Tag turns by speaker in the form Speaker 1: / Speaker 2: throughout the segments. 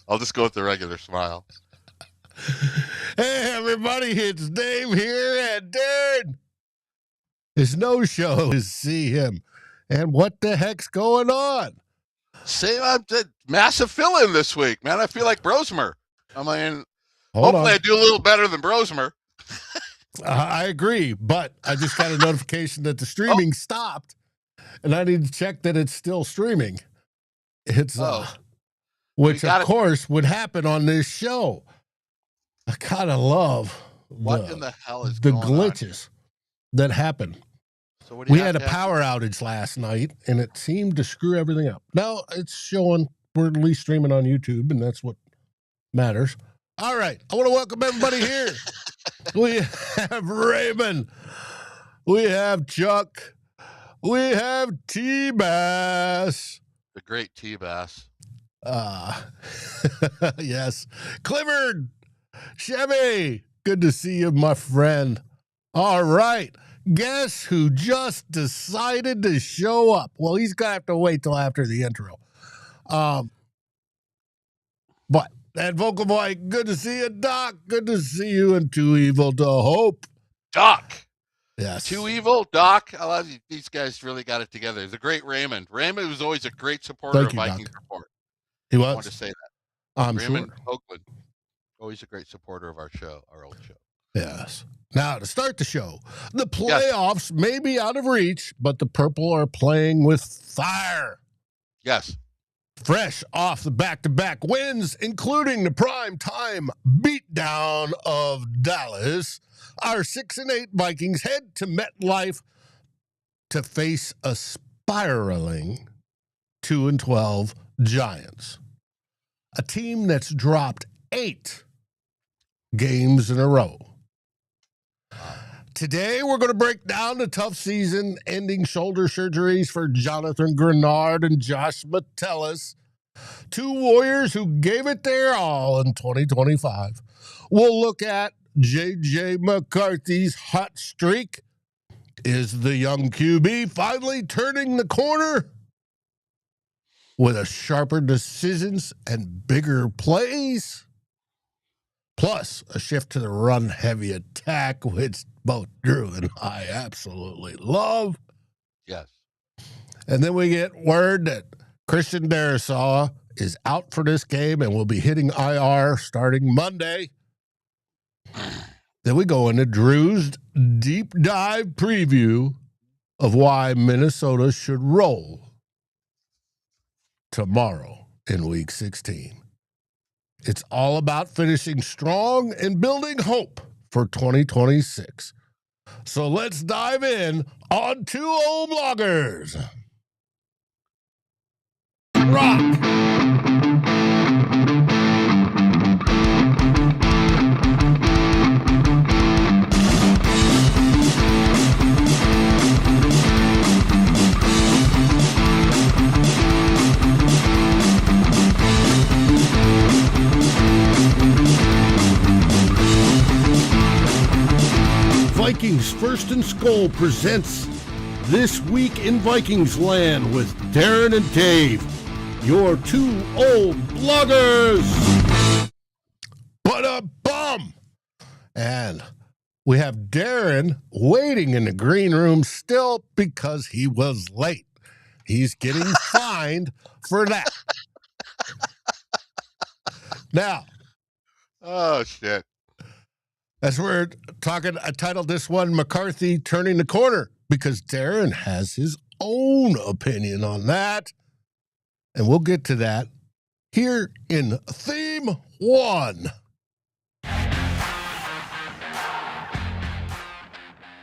Speaker 1: I'll just go with the regular smile.
Speaker 2: Hey, everybody, it's Dave here, and Darren. There's no show to see him. And what the heck's going on?
Speaker 1: Same, I'm massive fill-in this week, man. I feel like Brosmer. I mean,
Speaker 2: Hold
Speaker 1: hopefully
Speaker 2: on.
Speaker 1: I do a little better than Brosmer.
Speaker 2: I agree, but I just got a notification that the streaming stopped, and I need to check that it's still streaming. It's which of course would happen on this show. I kind of love
Speaker 1: what in the hell is
Speaker 2: the
Speaker 1: going
Speaker 2: glitches that happen.
Speaker 1: So what do you
Speaker 2: we had a power outage last night, and it seemed to screw everything up. Now it's showing we're at least streaming on YouTube, and that's what matters. All right, I want to welcome everybody here. We have Raymond. We have Chuck. We have T-Bass.
Speaker 1: The great T-Bass.
Speaker 2: Yes. Clifford. Chevy. Good to see you, my friend. All right. Guess who just decided to show up? Well, he's going to have to wait till after the intro. But that vocal boy, good to see you, Doc. Good to see you, and Too Evil to Hope.
Speaker 1: Doc.
Speaker 2: Yes.
Speaker 1: Too Evil, Doc. I love you. These guys really got it together. The great Raymond. Raymond was always a great supporter of Vikings Report.
Speaker 2: He was?
Speaker 1: I wanted to say that. Raymond Oakland, always a great supporter of our show, our old show.
Speaker 2: Yes. Now, to start the show, the playoffs may be out of reach, but the Purple are playing with fire.
Speaker 1: Yes.
Speaker 2: Fresh off the back-to-back wins, including the prime time beatdown of Dallas, our 6-8 Vikings head to MetLife to face a spiraling 2-12 Giants, a team that's dropped 8 games in a row. Today, we're going to break down the tough season-ending shoulder surgeries for Jonathan Greenard and Josh Metellus, 2 Warriors who gave it their all in 2025. We'll look at J.J. McCarthy's hot streak. Is the young QB finally turning the corner with a sharper decisions and bigger plays? Plus, a shift to the run-heavy attack, which both Drew and I absolutely love.
Speaker 1: Yes.
Speaker 2: And then we get word that Christian Darrisaw is out for this game and will be hitting IR starting Monday. Then we go into Drew's deep dive preview of why Minnesota should roll tomorrow in Week 16. It's all about finishing strong and building hope for 2026. So let's dive in on 2 Old Bloggers. Rock. Vikings First and SKOL presents This Week in Vikings Land with Darren and Dave, your 2 Old Bloggers. But a bum. And we have Darren waiting in the green room still because he was late. He's getting fined for that. Now.
Speaker 1: Oh, shit.
Speaker 2: As we're talking, I titled this one, McCarthy Turning the Corner, because Darren has his own opinion on that. And we'll get to that here in Theme 1.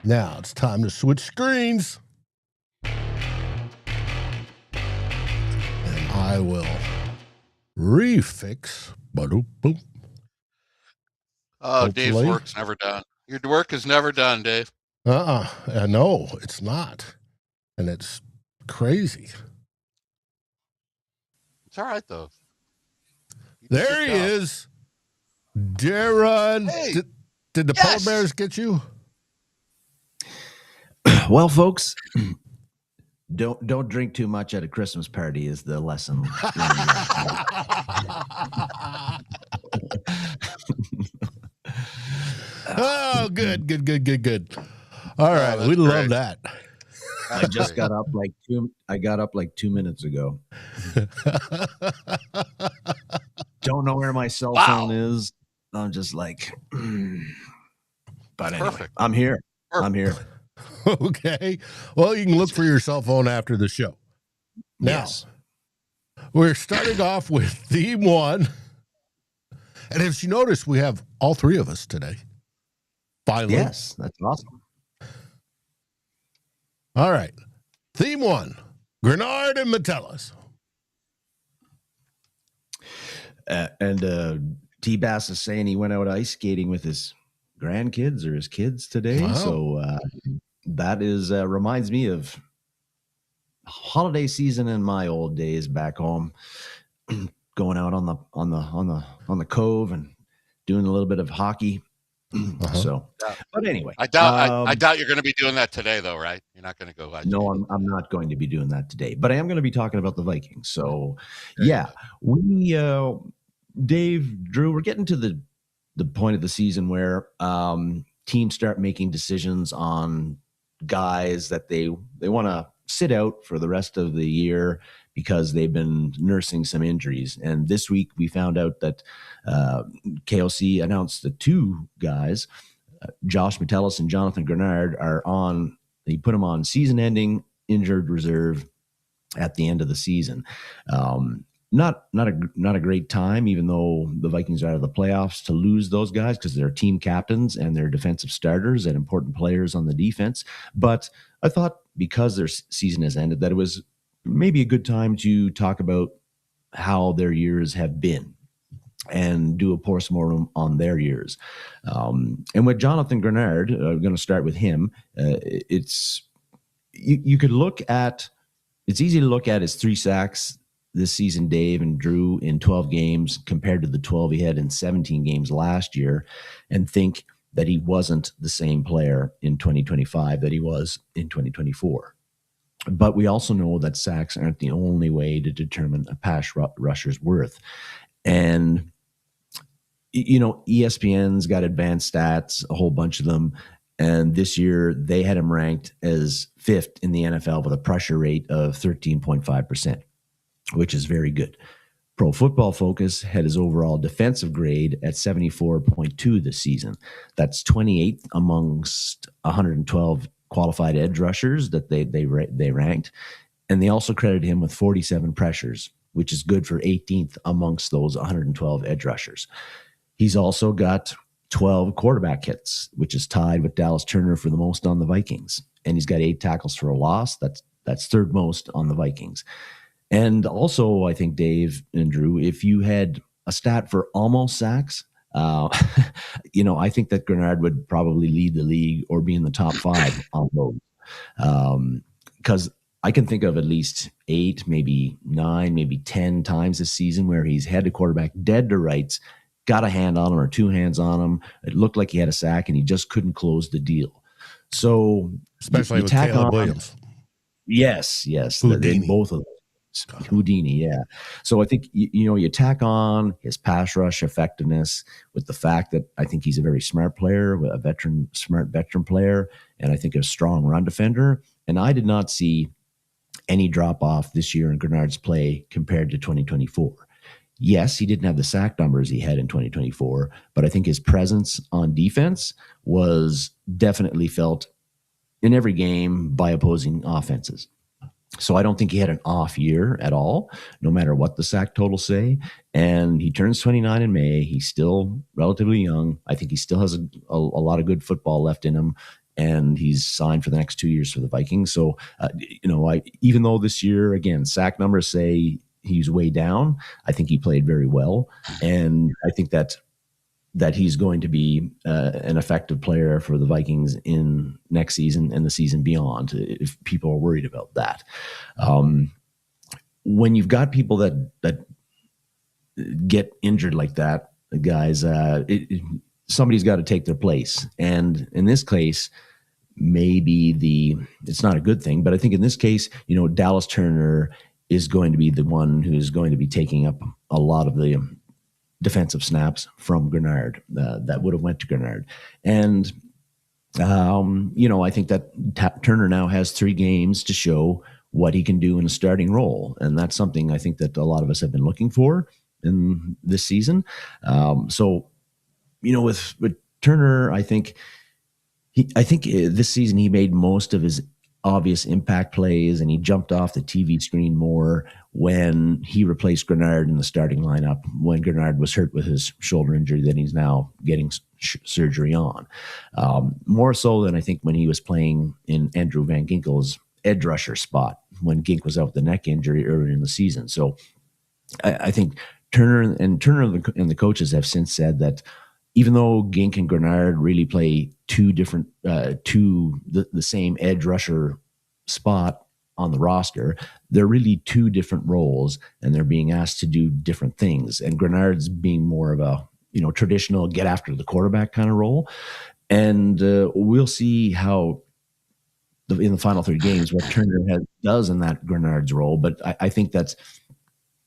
Speaker 2: Now it's time to switch screens. And I will refix. Boop.
Speaker 1: Oh, hopefully. Dave's work's never done. Your work is never done, Dave.
Speaker 2: No, it's not. And it's crazy.
Speaker 1: It's all right, though.
Speaker 2: There he is. Darren.
Speaker 1: Hey.
Speaker 2: Did the polar bears get you?
Speaker 3: Well, folks, don't drink too much at a Christmas party is the lesson.
Speaker 2: Oh, good. All right, we love that.
Speaker 3: I just got up like 2 minutes ago. Don't know where my cell phone is. I'm just like, but anyway,
Speaker 1: Perfect.
Speaker 3: I'm here.
Speaker 1: Perfect.
Speaker 3: I'm here.
Speaker 2: Okay. Well, you can look for your cell phone after the show. Now,
Speaker 3: Yes.
Speaker 2: we're starting off with theme 1. And as you notice, we have all 3 of us today. Finally.
Speaker 3: Yes, that's awesome.
Speaker 2: All right. Theme 1, Greenard and Metellus.
Speaker 3: And T-Bass is saying he went out ice skating with his grandkids or his kids today.
Speaker 2: Wow.
Speaker 3: So that is reminds me of holiday season in my old days back home, going out on the cove and doing a little bit of hockey. So, but anyway,
Speaker 1: I doubt you're going to be doing that today, though, right? You're not going to go.
Speaker 3: No, I'm not going to be doing that today, but I am going to be talking about the Vikings. So, yeah, we, Dave, Drew, we're getting to the point of the season where teams start making decisions on guys that they want to sit out for the rest of the year because they've been nursing some injuries. And this week we found out that KOC announced the 2 guys, Josh Metellus and Jonathan Greenard, are on. He put them on season-ending injured reserve at the end of the season. Not a great time, even though the Vikings are out of the playoffs, to lose those guys because they're team captains and they're defensive starters and important players on the defense. But I thought because their season has ended that it was maybe a good time to talk about how their years have been and do a postmortem on their years. And with Jonathan Greenard, I'm going to start with him. You could look at, it's easy to look at his 3 sacks this season, Dave and Drew, in 12 games compared to the 12 he had in 17 games last year, and think that he wasn't the same player in 2025 that he was in 2024. But we also know that sacks aren't the only way to determine a pass rusher's worth. And, you know, ESPN's got advanced stats, a whole bunch of them. And this year they had him ranked as 5th in the NFL with a pressure rate of 13.5%, which is very good. Pro Football Focus had his overall defensive grade at 74.2 this season. That's 28th amongst 112 qualified edge rushers that they ranked. And they also credited him with 47 pressures, which is good for 18th amongst those 112 edge rushers. He's also got 12 quarterback hits, which is tied with Dallas Turner for the most on the Vikings. And he's got 8 tackles for a loss. That's third most on the Vikings. And also, I think, Dave and Drew, if you had a stat for almost sacks, you know, I think that Greenard would probably lead the league or be in the top 5 on those. Because I can think of at least 8, maybe 9, maybe 10 times this season where he's had the quarterback dead to rights, got a hand on him or 2 hands on him. It looked like he had a sack and he just couldn't close the deal. So,
Speaker 2: especially with Caleb Williams.
Speaker 3: Yes. Both of them. Houdini, yeah. So I think, you know, you tack on his pass rush effectiveness with the fact that I think he's a very smart player, smart veteran player, and I think a strong run defender. And I did not see any drop off this year in Greenard's play compared to 2024. Yes, he didn't have the sack numbers he had in 2024, but I think his presence on defense was definitely felt in every game by opposing offenses. So I don't think he had an off year at all, no matter what the sack totals say. And he turns 29 in May. He's still relatively young. I think he still has a lot of good football left in him. And he's signed for the next 2 years for the Vikings. So, you know, even though this year, again, sack numbers say he's way down, I think he played very well. And I think that he's going to be an effective player for the Vikings in next season and the season beyond, if people are worried about that. When you've got people that get injured like that, guys, somebody's got to take their place. And in this case, maybe it's not a good thing, but I think in this case, you know, Dallas Turner is going to be the one who's going to be taking up a lot of the defensive snaps from Greenard that would have went to Greenard. And, I think that Turner now has 3 games to show what he can do in a starting role. And that's something I think that a lot of us have been looking for in this season. With Turner, I think this season he made most of his obvious impact plays, and he jumped off the TV screen more when he replaced Greenard in the starting lineup when Greenard was hurt with his shoulder injury that he's now getting surgery on. More so than I think when he was playing in Andrew Van Ginkel's edge rusher spot when Gink was out with the neck injury earlier in the season. So I think Turner and the coaches have since said that even though Gink and Greenard really play the same edge rusher spot on the roster, they're really 2 different roles, and they're being asked to do different things. And Greenard's being more of a traditional get after the quarterback kind of role. And we'll see how in the final 3 games what Turner does in that Greenard's role. But I think that's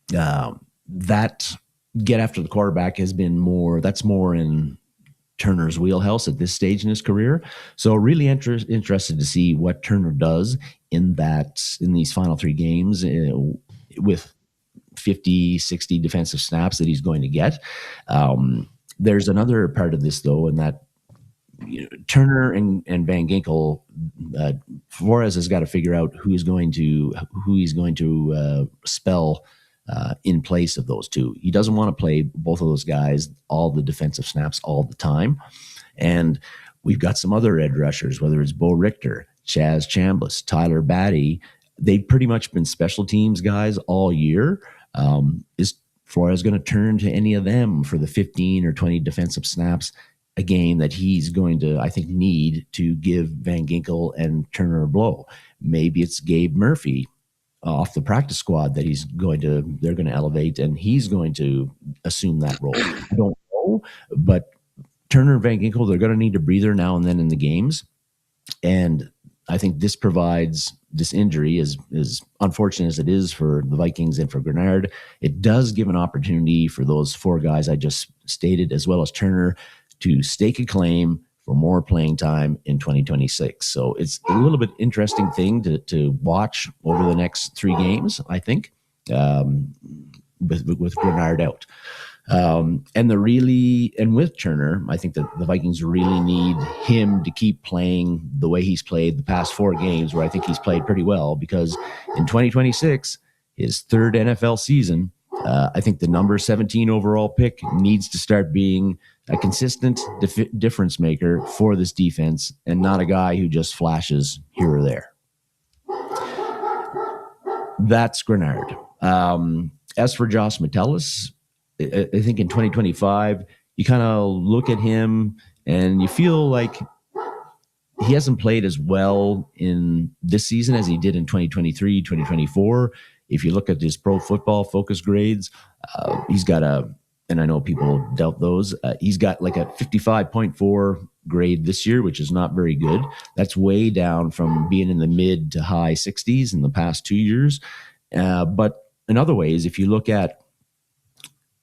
Speaker 3: that get after the quarterback has been more in Turner's wheelhouse at this stage in his career. So really interested to see what Turner does in these final 3 games with 50, 60 defensive snaps that he's going to get. There's another part of this though, in that Turner and Van Ginkel, Flores has got to figure out who he's going to spell in place of those 2. He doesn't want to play both of those guys all the defensive snaps all the time. And we've got some other edge rushers, whether it's Bo Richter, Chaz Chambliss, Tyler Batty. They've pretty much been special teams guys all year. Is Flores going to turn to any of them for the 15 or 20 defensive snaps a game that he's going to, I think, need to give Van Ginkel and Turner a blow? Maybe it's Gabe Murphy off the practice squad that they're going to elevate, and he's going to assume that role. I don't know, but Turner and Van Ginkel, they're going to need a breather now and then in the games. And I think this injury, as unfortunate as it is for the Vikings and for Greenard, it does give an opportunity for those 4 guys I just stated, as well as Turner, to stake a claim for more playing time in 2026. So it's a little bit interesting thing to watch over the next 3 games, I think, with Greenard out. And with Turner, I think that the Vikings really need him to keep playing the way he's played the past 4 games, where I think he's played pretty well, because in 2026, his 3rd NFL season, I think the number 17 overall pick needs to start being a consistent difference maker for this defense, and not a guy who just flashes here or there. That's Greenard. As for Josh Metellus, I think in 2025, you kind of look at him and you feel like he hasn't played as well in this season as he did in 2023, 2024. If you look at his Pro Football Focus grades, he's got and I know people doubt those, he's got like a 55.4 grade this year, which is not very good. That's way down from being in the mid to high 60s in the past 2 years. But in other ways, if you look at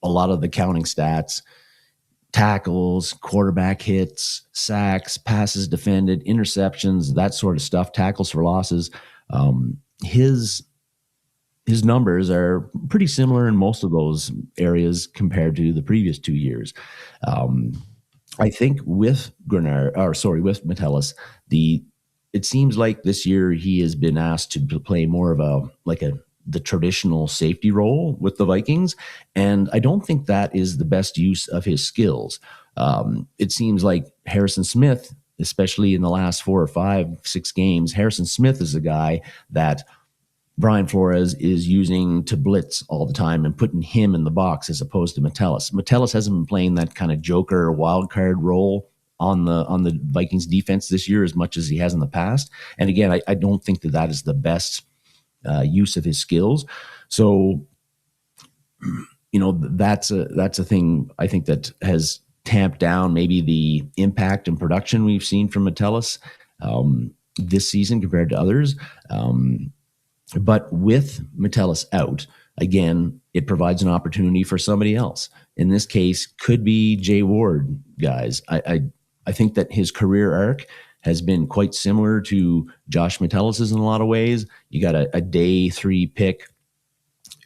Speaker 3: a lot of the counting stats, tackles, quarterback hits, sacks, passes defended, interceptions, that sort of stuff, tackles for losses, his numbers are pretty similar in most of those areas compared to the previous 2 years. I think with Metellus, it seems like this year he has been asked to play more of the traditional safety role with the Vikings, and I don't think that is the best use of his skills. It seems like Harrison Smith, especially in the last 4 or 5, 6 games, Harrison Smith is the guy that Brian Flores is using to blitz all the time and putting him in the box as opposed to Metellus. Metellus hasn't been playing that kind of joker wild card role on the Vikings defense this year as much as he has in the past. And again, I don't think that is the best use of his skills. So, that's a thing I think that has tamped down maybe the impact and production we've seen from Metellus this season compared to others. But with Metellus out, again, it provides an opportunity for somebody else. In this case, could be Jay Ward, guys. I think that his career arc has been quite similar to Josh Metellus's in a lot of ways. You got a day 3 pick,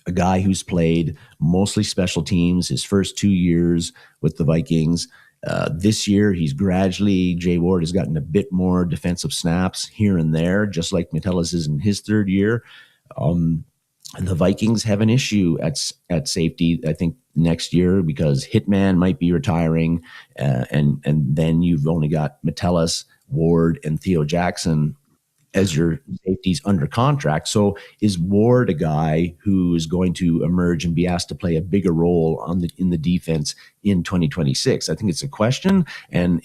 Speaker 3: a guy who's played mostly special teams his first 2 years with the Vikings. This year, Jay Ward has gotten a bit more defensive snaps here and there, just like Metellus is in his 3rd year. And the Vikings have an issue at safety, I think, next year because Hitman might be retiring, and then you've only got Metellus, Ward, and Theo Jackson as your safeties under contract. So is Ward a guy who is going to emerge and be asked to play a bigger role in the defense in 2026? I think it's a question, and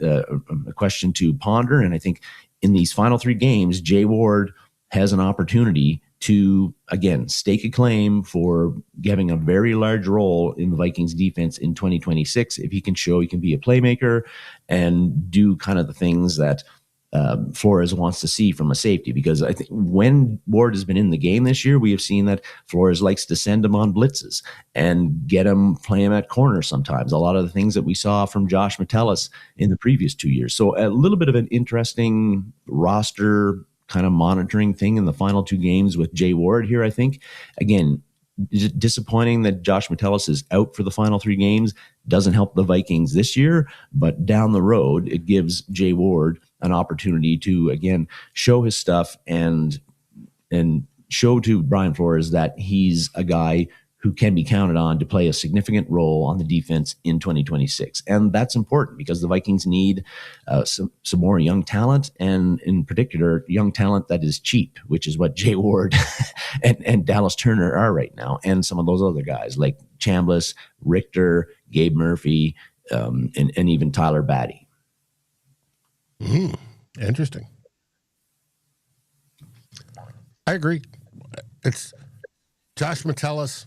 Speaker 3: a question to ponder. And I think in these final 3 games, Jay Ward has an opportunity to, again, stake a claim for having a very large role in the Vikings defense in 2026 if he can show he can be a playmaker and do kind of the things that Flores wants to see from a safety. Because I think when Ward has been in the game this year, we have seen that Flores likes to send him on blitzes and get him, play him at corner sometimes. A lot of the things that we saw from Josh Metellus in the previous 2 years. So a little bit of an interesting roster kind of monitoring thing in the final 2 games with Jay Ward here, I think. Again, disappointing that Josh Metellus is out for the final 3 games. Doesn't help the Vikings this year, but down the road, it gives Jay Ward an opportunity to, again, show his stuff and show to Brian Flores that he's a guy who can be counted on to play a significant role on the defense in 2026. And that's important because the Vikings need some more young talent, and in particular, young talent that is cheap, which is what Jay Ward and Dallas Turner are right now, and some of those other guys like Chambliss, Richter, Gabe Murphy, and even Tyler Batty.
Speaker 2: Interesting. I agree. It's Josh Metellus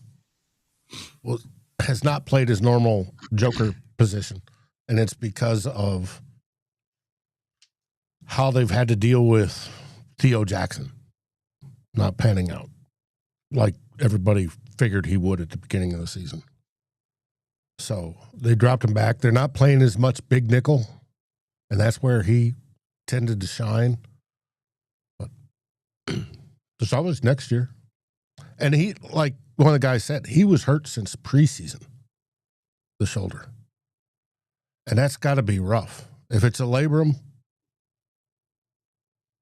Speaker 2: has not played his normal Joker position, and it's because of how they've had to deal with Theo Jackson not panning out like everybody figured he would at the beginning of the season. So they dropped him back. They're not playing as much big nickel, and that's where he tended to shine. But there's always next year. And he, like one of the guys said, he was hurt since preseason, the shoulder. And that's got to be rough. If it's a labrum,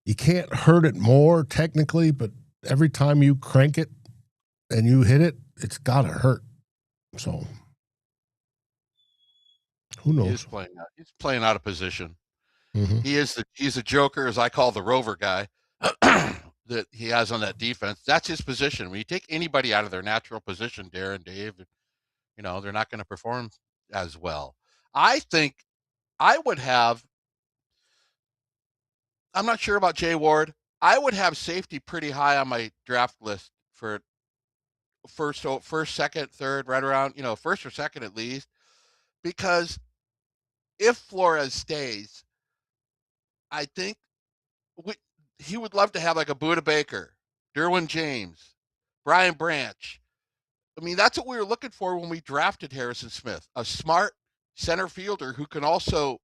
Speaker 2: you can't hurt it more technically, but every time you crank it and you hit it, it's got to hurt. So who knows?
Speaker 1: He's playing out of position.
Speaker 2: Mm-hmm.
Speaker 1: He's a joker, as I call the rover guy, that he has on that defense. That's his position. When you take anybody out of their natural position, Darren, Dave, they're not going to perform as well. I think I would have, I'm not sure about Jay Ward. I would have safety pretty high on my draft list for first, second, third, right around, first or second at least, because if Flores stays, I think he would love to have like a Buda Baker, Derwin James, Brian Branch. I mean, that's what we were looking for when we drafted Harrison Smith, a smart center fielder who can also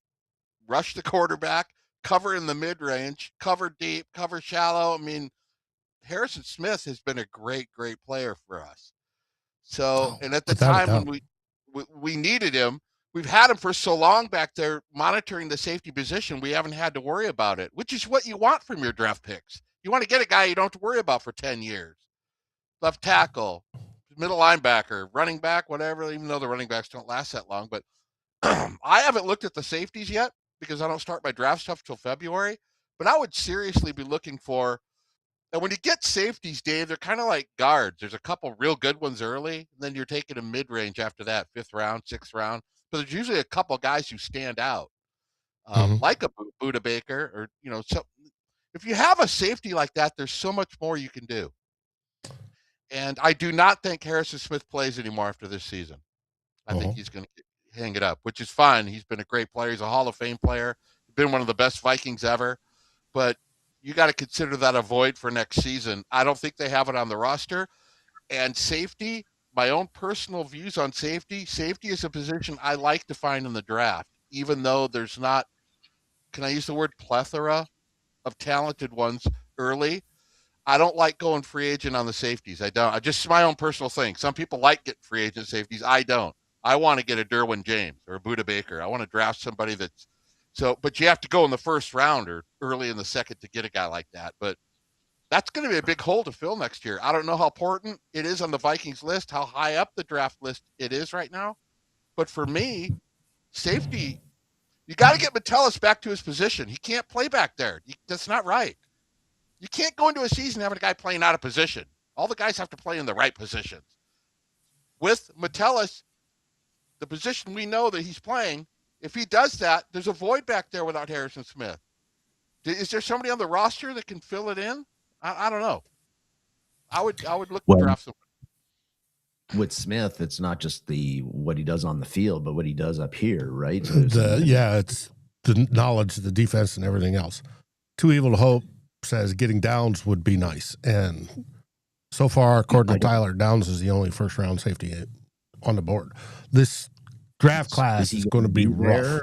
Speaker 1: rush the quarterback, cover in the mid-range, cover deep, cover shallow. I mean, Harrison Smith has been a great, great player for us. So, and at the time when we needed him, we've had him for so long back there monitoring the safety position, we haven't had to worry about it, which is what you want from your draft picks. You want to get a guy you don't have to worry about for 10 years. Left tackle, middle linebacker, running back, whatever, even though the running backs don't last that long. But I haven't looked at the safeties yet because I don't start my draft stuff till February. But I would seriously be looking for, and when you get safeties, Dave, they're kind of like guards. There's a couple real good ones early, and then you're taking a mid-range after that, 5th round, 6th round. But there's usually a couple guys who stand out, like a Buda Baker, or so. If you have a safety like that, there's so much more you can do. And I do not think Harrison Smith plays anymore after this season. I think he's going to hang it up, which is fine. He's been a great player. He's a Hall of Fame player. Been one of the best Vikings ever. But you got to consider that a void for next season. I don't think they have it on the roster. And safety, my own personal views on safety. Safety is a position I like to find in the draft, even though there's not, can I use the word plethora of talented ones early? I don't like going free agent on the safeties. I don't. I just my own personal thing. Some people like getting free agent safeties. I don't. I want to get a Derwin James or a Buda Baker. I want to draft somebody that's so. But you have to go in the first round or early in the second to get a guy like that. But that's going to be a big hole to fill next year. I don't know how important it is on the Vikings list, how high up the draft list it is right now. But for me, safety, you got to get Metellus back to his position. He can't play back there. That's not right. You can't go into a season having a guy playing out of position. All the guys have to play in the right positions. With Metellus, the position we know that he's playing, if he does that, there's a void back there without Harrison Smith. Is there somebody on the roster that can fill it in? I don't know. I would look to draft somebody.
Speaker 3: With Smith, it's not just what he does on the field, but what he does up here, right? So
Speaker 2: it's the knowledge, the defense, and everything else. Too evil to hope says getting Downs would be nice, and so far, according to Tyler, Downs is the only first-round safety on the board. This draft class is going to be rough.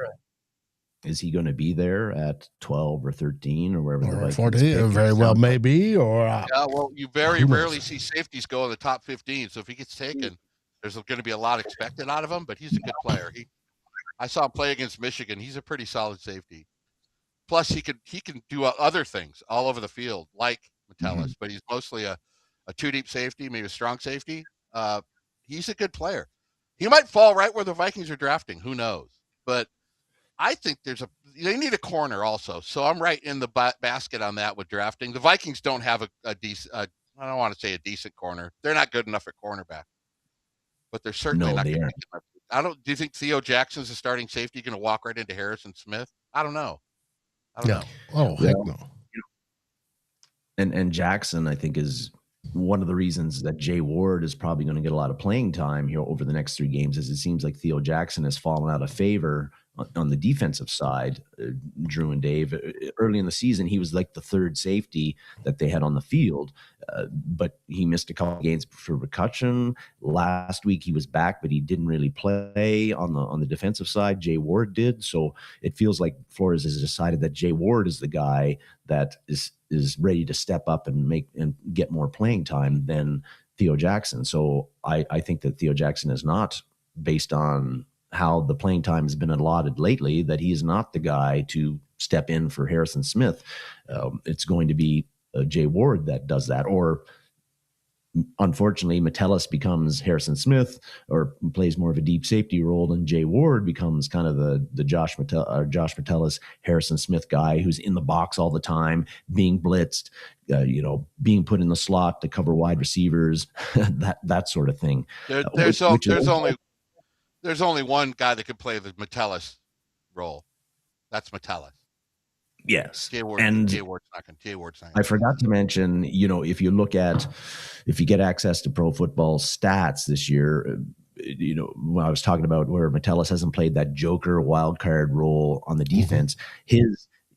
Speaker 3: Is he going to be there at 12 or 13 or wherever the Vikings
Speaker 2: 14? Very well, maybe. Or
Speaker 1: yeah, well, you very rarely see safeties go in the top 15. So if he gets taken, there's going to be a lot expected out of him. But he's a good player. I saw him play against Michigan. He's a pretty solid safety. Plus, he can do other things all over the field, like Metellus. But he's mostly a two-deep safety, maybe a strong safety. He's a good player. He might fall right where the Vikings are drafting. Who knows? But I think they need a corner also. So I'm right in the basket on that with drafting. The Vikings don't have a decent, I don't want to say a decent corner. They're not good enough at cornerback, but they're certainly not good enough. Do you think Theo Jackson's a starting safety going to walk right into Harrison Smith? I don't know.
Speaker 2: Oh, heck no.
Speaker 3: And Jackson, I think, is one of the reasons that Jay Ward is probably going to get a lot of playing time here over the next 3 games, is it seems like Theo Jackson has fallen out of favor on the defensive side. Drew and Dave, early in the season, he was like the third safety that they had on the field, but he missed a couple of games for concussion. Last week he was back, but he didn't really play on the defensive side. Jay Ward did, so it feels like Flores has decided that Jay Ward is the guy that is ready to step up and get more playing time than Theo Jackson. So I think that Theo Jackson is not, based on how the playing time has been allotted lately, that he is not the guy to step in for Harrison Smith. It's going to be Jay Ward that does that, or unfortunately Metellus becomes Harrison Smith or plays more of a deep safety role, and Jay Ward becomes kind of the Josh Metellus, Harrison Smith guy who's in the box all the time, being blitzed, being put in the slot to cover wide receivers, that sort of thing.
Speaker 1: There's only one guy that could play the Metellus role. That's Metellus.
Speaker 3: Yes.
Speaker 1: Jay Ward's not going.
Speaker 3: I forgot to mention, if you get access to Pro Football Stats this year, when I was talking about where Metellus hasn't played that joker wild card role on the defense,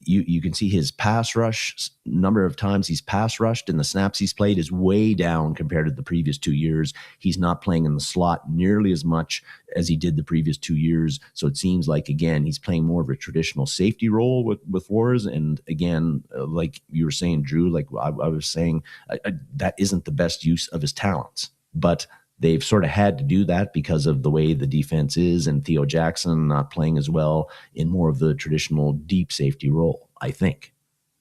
Speaker 3: you can see his pass rush, number of times he's pass rushed and the snaps he's played is way down compared to the previous 2 years. He's not playing in the slot nearly as much as he did the previous 2 years. So it seems like, again, he's playing more of a traditional safety role with Wars. And again, like you were saying, Drew, like I was saying, that isn't the best use of his talents. But they've sort of had to do that because of the way the defense is, and Theo Jackson not playing as well in more of the traditional deep safety role, I think.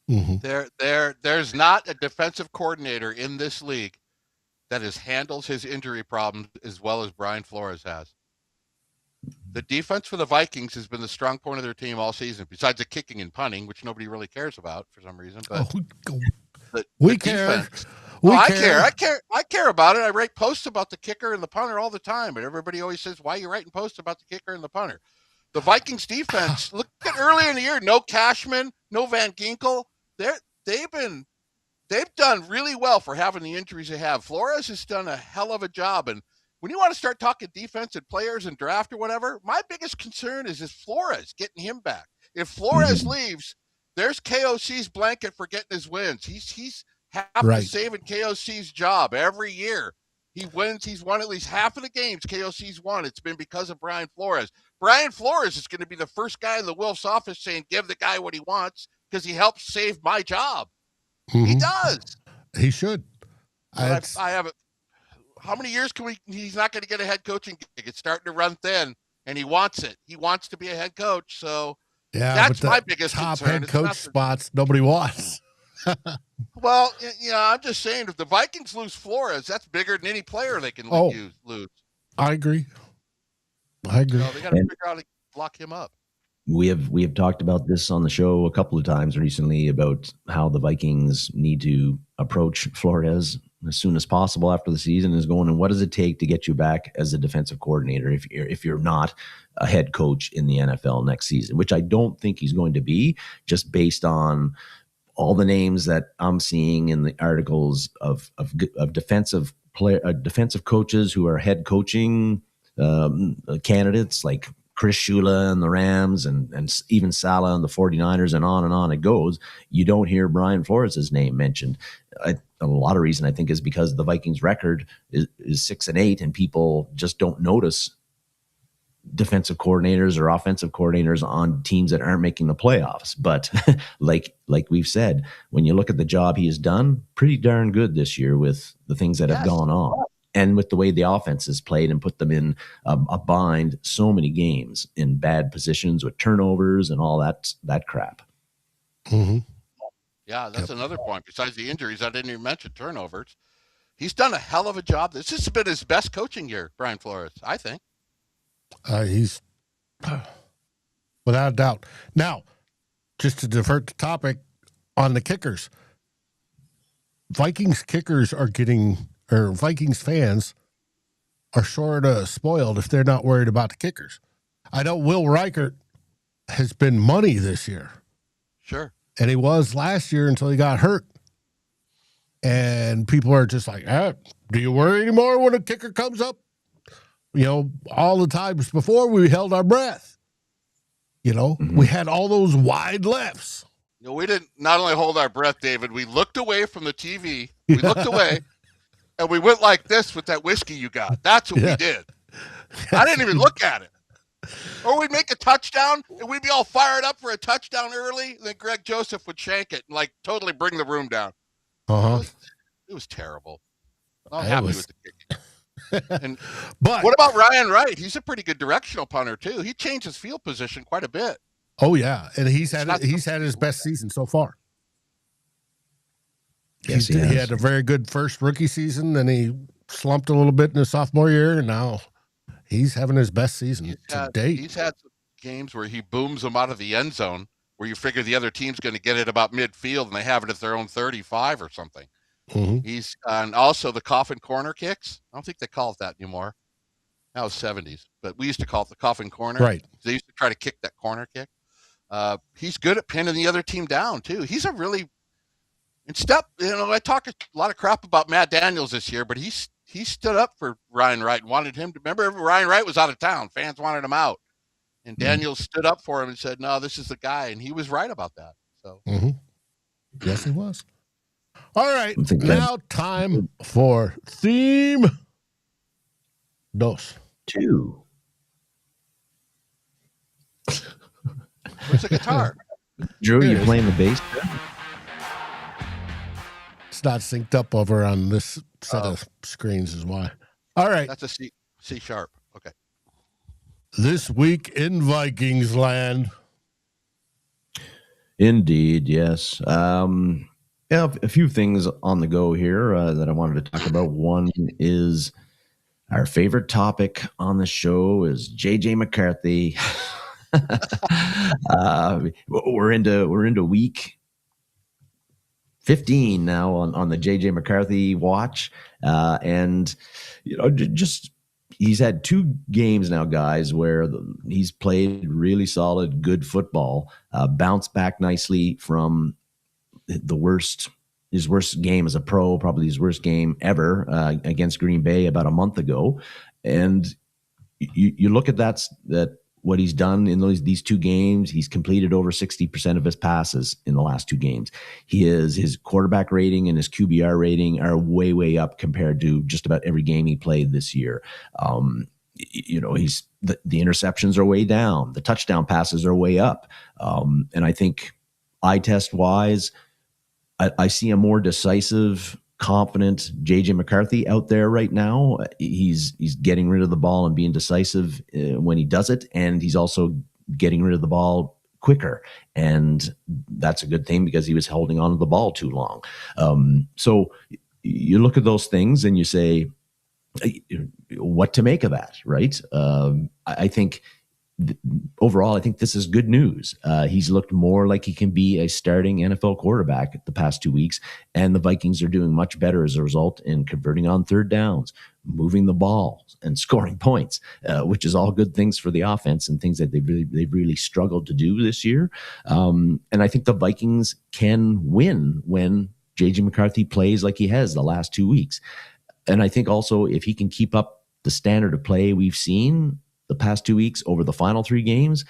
Speaker 1: There's not a defensive coordinator in this league that handles his injury problems as well as Brian Flores has. The defense for the Vikings has been the strong point of their team all season, besides the kicking and punting, which nobody really cares about for some reason. But
Speaker 2: we care.
Speaker 1: Defense, I care about it. I write posts about the kicker and the punter all the time, but everybody always says, why are you writing posts about the kicker and the punter? The Vikings defense, look at early in the year, no Cashman, no Van Ginkel. They've done really well for having the injuries they have. Flores has done a hell of a job. And when you want to start talking defense and players and draft or whatever, my biggest concern is Flores, getting him back. If Flores leaves, there's KOC's blanket for getting his wins. He's having to save KOC's job every year He wins. He's won at least half of the games KOC's won. It's been because of Brian Flores. Brian Flores is going to be the first guy in the Wilf's office saying, give the guy what he wants because he helps save my job.
Speaker 2: Mm-hmm.
Speaker 1: He does.
Speaker 2: He should.
Speaker 1: I have it. How many years can he's not going to get a head coaching gig. It's starting to run thin, and he wants it. He wants to be a head coach. So
Speaker 2: yeah,
Speaker 1: that's my biggest
Speaker 2: top
Speaker 1: concern.
Speaker 2: Head coach spots nobody wants.
Speaker 1: Well, I'm just saying, if the Vikings lose Flores, that's bigger than any player they can lose.
Speaker 2: I agree. They got to figure
Speaker 1: out how to lock him up.
Speaker 3: We have talked about this on the show a couple of times recently about how the Vikings need to approach Flores as soon as possible after the season is going, and what does it take to get you back as a defensive coordinator if you're not a head coach in the NFL next season, which I don't think he's going to be, just based on all the names that I'm seeing in the articles of defensive coaches who are head coaching candidates, like Chris Shula and the Rams and even Salah and the 49ers, and on it goes. You don't hear Brian Flores' name mentioned. A lot of reason, I think, is because the Vikings record is 6-8, and people just don't notice defensive coordinators or offensive coordinators on teams that aren't making the playoffs. But like we've said, when you look at the job he has done, pretty darn good this year with the things that have gone on, and with the way the offense has played and put them in a bind so many games in bad positions with turnovers and all that crap.
Speaker 2: Mm-hmm.
Speaker 1: Yeah, that's another point. Besides the injuries, I didn't even mention turnovers. He's done a hell of a job. This has been his best coaching year, Brian Flores, I think.
Speaker 2: He's without a doubt. Now, just to divert the topic on the kickers, Vikings kickers are Vikings fans are sort of spoiled if they're not worried about the kickers. I know Will Reichert has been money this year.
Speaker 1: Sure.
Speaker 2: And he was last year until he got hurt. And people are just like, do you worry anymore when a kicker comes up? All the times before we held our breath. We had all those wide lefts.
Speaker 1: We didn't not only hold our breath, David, we looked away from the TV. We looked away, and we went like this with that whiskey you got. That's what we did. I didn't even look at it. Or we'd make a touchdown, and we'd be all fired up for a touchdown early, and then Greg Joseph would shank it and, totally bring the room down.
Speaker 2: Uh-huh.
Speaker 1: It was terrible. I'm happy with the kicking.
Speaker 2: But
Speaker 1: what about Ryan Wright? He's a pretty good directional punter too. He changed his field position quite a bit.
Speaker 2: Oh yeah, and he's had his best season so far.
Speaker 3: Yes,
Speaker 2: he had a very good first rookie season, then he slumped a little bit in his sophomore year, and now he's having his best season to date.
Speaker 1: He's had some games where he booms them out of the end zone, where you figure the other team's going to get it about midfield, and they have it at their own 35 or something.
Speaker 2: Mm-hmm.
Speaker 1: He's and also the coffin corner kicks. I don't think they call it that anymore. That was 70s, but we used to call it the coffin corner.
Speaker 2: Right.
Speaker 1: They used to try to kick that corner kick. He's good at pinning the other team down too. He's a really I talk a lot of crap about Matt Daniels this year, but he stood up for Ryan Wright and wanted him to remember. Ryan Wright was out of town. Fans wanted him out, and Daniels stood up for him and said, "No, this is the guy," and he was right about that. So
Speaker 2: yes, he was. All right, now time for theme dos.
Speaker 3: 2.
Speaker 1: Where's the guitar?
Speaker 3: Drew, you playing the bass?
Speaker 2: It's not synced up over on this set of screens is why. All right.
Speaker 1: That's a C sharp. Okay.
Speaker 2: This week in Vikings land.
Speaker 3: Indeed, yes. A few things on the go here that I wanted to talk about. One is our favorite topic on the show is JJ McCarthy. We're into week 15 now on the JJ McCarthy watch, and just he's had 2 games now, guys, where he's played really solid, good football, bounced back nicely from his worst game as a pro, probably his worst game ever against Green Bay about a month ago. And you look at that what he's done in these 2 games. He's completed over 60% of his passes in the last 2 games. His quarterback rating and his QBR rating are way, way up compared to just about every game he played this year. He's the interceptions are way down. The touchdown passes are way up. And I think eye test wise, I see a more decisive, confident JJ McCarthy out there right now. He's getting rid of the ball and being decisive when he does it, and he's also getting rid of the ball quicker, and that's a good thing because he was holding on to the ball too long. So you look at those things and you say, what to make of that, right? I think overall, I think this is good news. He's looked more like he can be a starting NFL quarterback the past 2 weeks, and the Vikings are doing much better as a result in converting on third downs, moving the ball, and scoring points, which is all good things for the offense and things that they've really struggled to do this year. And I think the Vikings can win when J.J. McCarthy plays like he has the last 2 weeks. And I think also if he can keep up the standard of play we've seen the past 2 weeks over the final 3 games,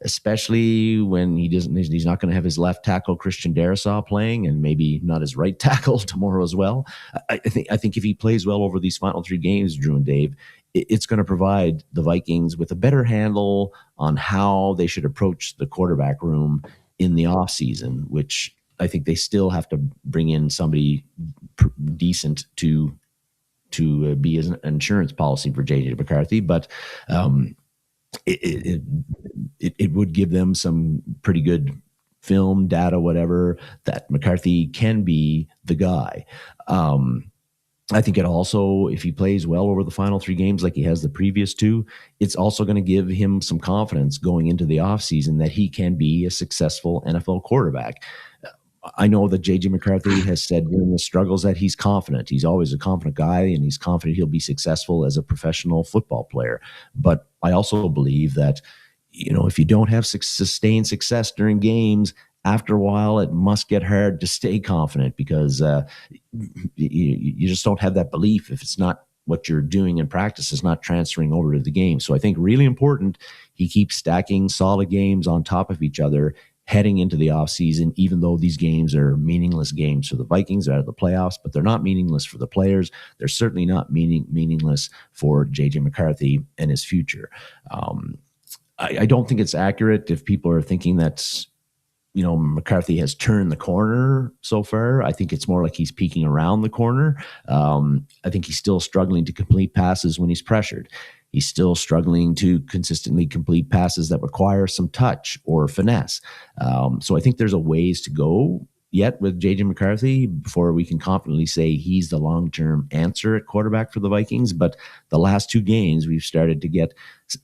Speaker 3: especially when he's not going to have his left tackle Christian Darrisaw playing, and maybe not his right tackle tomorrow as well. I think if he plays well over these final 3 games, Drew and Dave, it's going to provide the Vikings with a better handle on how they should approach the quarterback room in the offseason, which I think they still have to bring in somebody decent to be as an insurance policy for JJ McCarthy, but it would give them some pretty good film data, whatever, that McCarthy can be the guy. I think it also, if he plays well over the final 3 games like he has the previous 2, it's also going to give him some confidence going into the offseason that he can be a successful NFL quarterback. I know that J.J. McCarthy has said during the struggles that he's confident. He's always a confident guy, and he's confident he'll be successful as a professional football player. But I also believe that, if you don't have sustained success during games, after a while, it must get hard to stay confident because you just don't have that belief if it's not what you're doing in practice is not transferring over to the game. So I think really important, he keeps stacking solid games on top of each other heading into the offseason, even though these games are meaningless games for the Vikings out of the playoffs, but they're not meaningless for the players. They're certainly not meaningless for J.J. McCarthy and his future. I don't think it's accurate if people are thinking that, McCarthy has turned the corner so far. I think it's more like he's peeking around the corner. I think he's still struggling to complete passes when he's pressured. He's still struggling to consistently complete passes that require some touch or finesse. So I think there's a ways to go yet with J.J. McCarthy before we can confidently say he's the long-term answer at quarterback for the Vikings. But the last 2 games, we've started to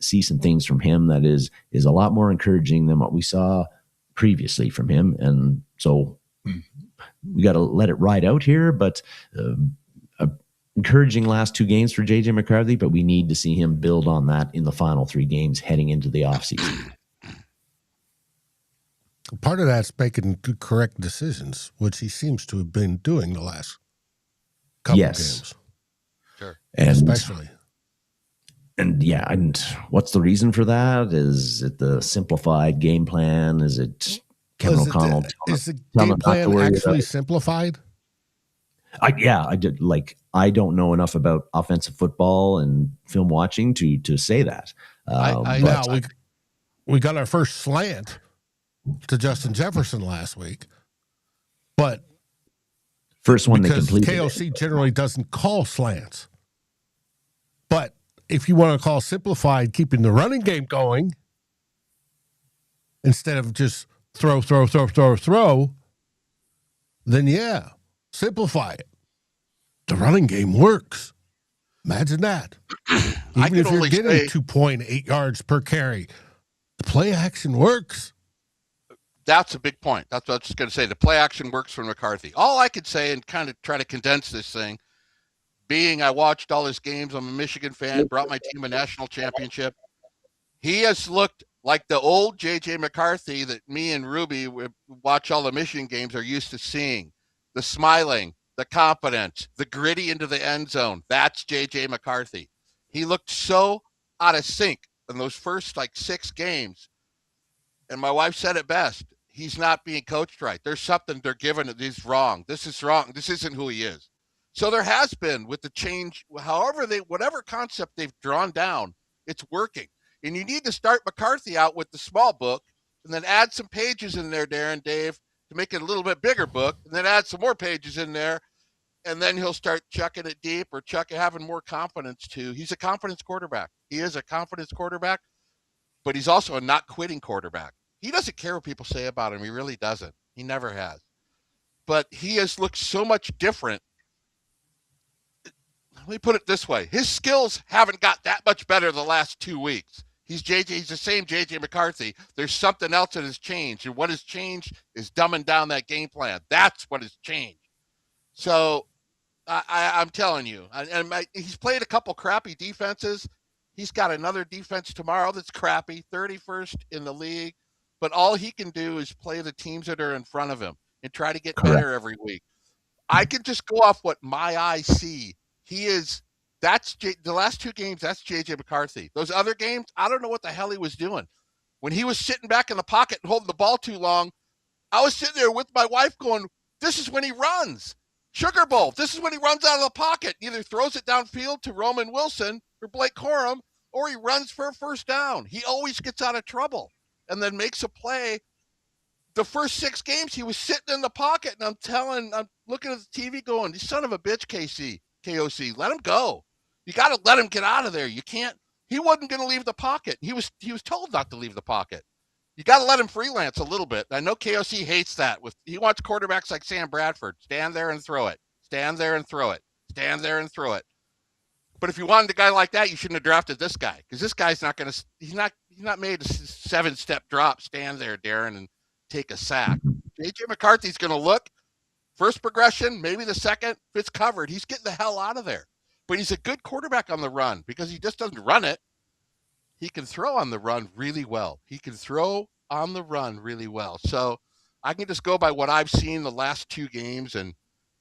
Speaker 3: see some things from him that is a lot more encouraging than what we saw previously from him. And so we got to let it ride out here, but encouraging last 2 games for J.J. McCarthy, but we need to see him build on that in the final 3 games heading into the offseason.
Speaker 2: Part of that's making correct decisions, which he seems to have been doing the last couple games.
Speaker 1: Sure.
Speaker 2: Especially.
Speaker 3: And what's the reason for that? Is it the simplified game plan? Is it Kevin O'Connell?
Speaker 2: Is the game plan actually simplified?
Speaker 3: I did. I don't know enough about offensive football and film watching to say that.
Speaker 2: We got our first slant to Justin Jefferson last week, but
Speaker 3: first one
Speaker 2: because
Speaker 3: they completed.
Speaker 2: KOC generally doesn't call slants. But if you want to call simplified, keeping the running game going instead of just throw, then yeah, simplify it. The running game works. Imagine that. Even if you're getting 2.8 yards per carry, the play action works.
Speaker 1: That's a big point. That's what I was just going to say. The play action works for McCarthy. All I could say, and kind of try to condense this thing, being I watched all his games, I'm a Michigan fan, brought my team a national championship. He has looked like the old J.J. McCarthy that me and Ruby watch all the Michigan games are used to seeing. The smiling, the confidence, the gritty into the end zone. That's J.J. McCarthy. He looked so out of sync in those first like 6 games, and my wife said it best. He's not being coached right. There's something they're giving it. He's wrong. This is wrong. This isn't who he is. So there has been with the change, whatever concept they've drawn down, it's working. And you need to start McCarthy out with the small book and then add some pages in there, Darren, Dave, to make it a little bit bigger book, and then add some more pages in there. And then he'll start chucking it deep or having more confidence too. He's a confidence quarterback. He is a confidence quarterback, but he's also a not quitting quarterback. He doesn't care what people say about him. He really doesn't. He never has. But he has looked so much different. Let me put it this way. His skills haven't got that much better the last 2 weeks. He's the same JJ McCarthy. There's something else that has changed. And what has changed is dumbing down that game plan. That's what has changed. So I'm telling you, he's played a couple crappy defenses. He's got another defense tomorrow that's crappy, 31st in the league. But all he can do is play the teams that are in front of him and try to get better every week. I can just go off what my eyes see. The last 2 games, that's JJ McCarthy. Those other games, I don't know what the hell he was doing. When he was sitting back in the pocket and holding the ball too long, I was sitting there with my wife going, this is when he runs. Sugar Bowl, this is when he runs out of the pocket. Either throws it downfield to Roman Wilson or Blake Corum, or he runs for a first down. He always gets out of trouble and then makes a play. The first 6 games, he was sitting in the pocket, and I'm looking at the TV going, you son of a bitch, KOC, let him go. You got to let him get out of there. You can't. He wasn't going to leave the pocket. He was told not to leave the pocket. You got to let him freelance a little bit. I know KOC hates that. He wants quarterbacks like Sam Bradford. Stand there and throw it. Stand there and throw it. Stand there and throw it. But if you wanted a guy like that, you shouldn't have drafted this guy, because this guy's not going to. He's not made a 7-step drop. Stand there, Darren, and take a sack. JJ McCarthy's going to look. First progression, maybe the second. If it's covered, he's getting the hell out of there. But he's a good quarterback on the run because he just doesn't run it. He can throw on the run really well. So I can just go by what I've seen the last 2 games, and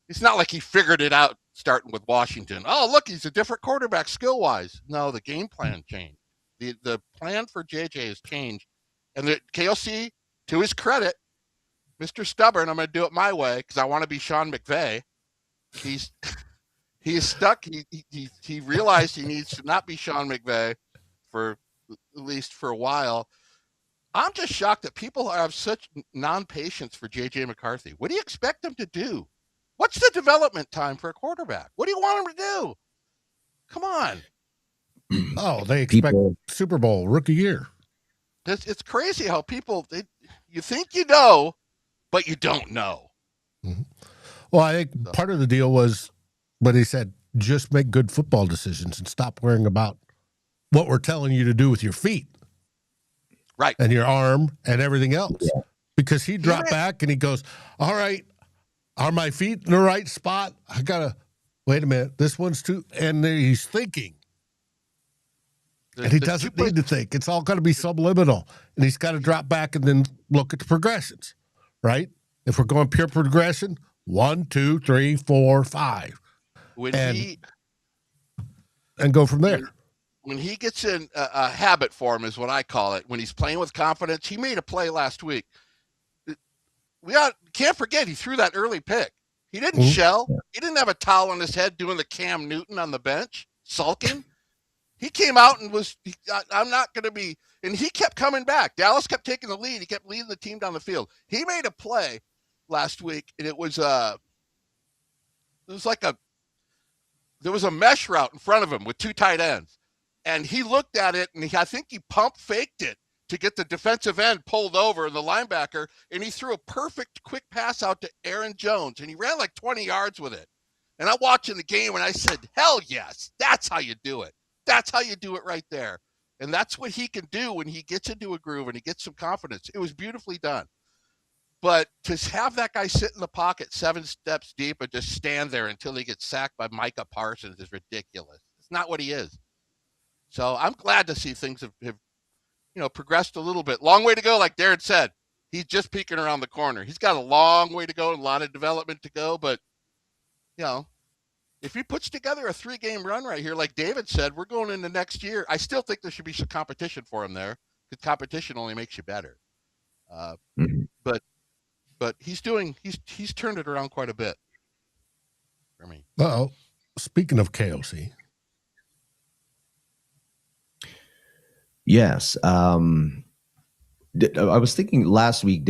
Speaker 1: it's not like he figured it out starting with Washington. Oh, look, he's a different quarterback skill-wise. No, the game plan changed. The plan for JJ has changed. And the KLC, to his credit, Mr. Stubborn, I'm going to do it my way because I want to be Sean McVay. He's stuck. He realized he needs to not be Sean McVay for at least for a while. I'm just shocked that people have such non-patience for JJ McCarthy. What do you expect him to do? What's the development time for a quarterback? What do you want him to do? Come on.
Speaker 2: Oh, they expect Super Bowl rookie year.
Speaker 1: It's crazy how people you think you know, but you don't know.
Speaker 2: Mm-hmm. Well, I think part of the deal was when he said, just make good football decisions and stop worrying about what we're telling you to do with your feet.
Speaker 1: Right.
Speaker 2: And your arm and everything else. Yeah. Because he dropped back and he goes, all right, are my feet in the right spot? I got to, wait a minute, this one's too, and he's thinking. And he doesn't need to think. It's all got to be subliminal. And he's got to drop back and then look at the progressions, right? If we're going pure progression, 1, 2, 3, 4, 5. And go from there.
Speaker 1: When he gets in a habit form is what I call it. When he's playing with confidence, he made a play last week. Can't forget he threw that early pick. He didn't shell. He didn't have a towel on his head doing the Cam Newton on the bench, sulking. He came out and I'm not going to be, and he kept coming back. Dallas kept taking the lead. He kept leading the team down the field. He made a play last week, and there was a mesh route in front of him with 2 tight ends. And he looked at it, and I think he pump faked it to get the defensive end pulled over, the linebacker, and he threw a perfect quick pass out to Aaron Jones, and he ran like 20 yards with it. And I'm watching the game, and I said, hell yes, that's how you do it. That's how you do it right there. And that's what he can do when he gets into a groove and he gets some confidence. It was beautifully done. But to have that guy sit in the pocket 7 steps deep and just stand there until he gets sacked by Micah Parsons is ridiculous. It's not what he is. So I'm glad to see things have progressed a little bit. Long way to go, like Darren said. He's just peeking around the corner. He's got a long way to go and a lot of development to go, but, if he puts together a 3-game run right here, like David said, we're going into next year. I still think there should be some competition for him there, because competition only makes you better.
Speaker 3: Mhm.
Speaker 1: But he's turned it around quite a bit for me.
Speaker 2: Well, speaking of KOC,
Speaker 3: Yes. I was thinking last week,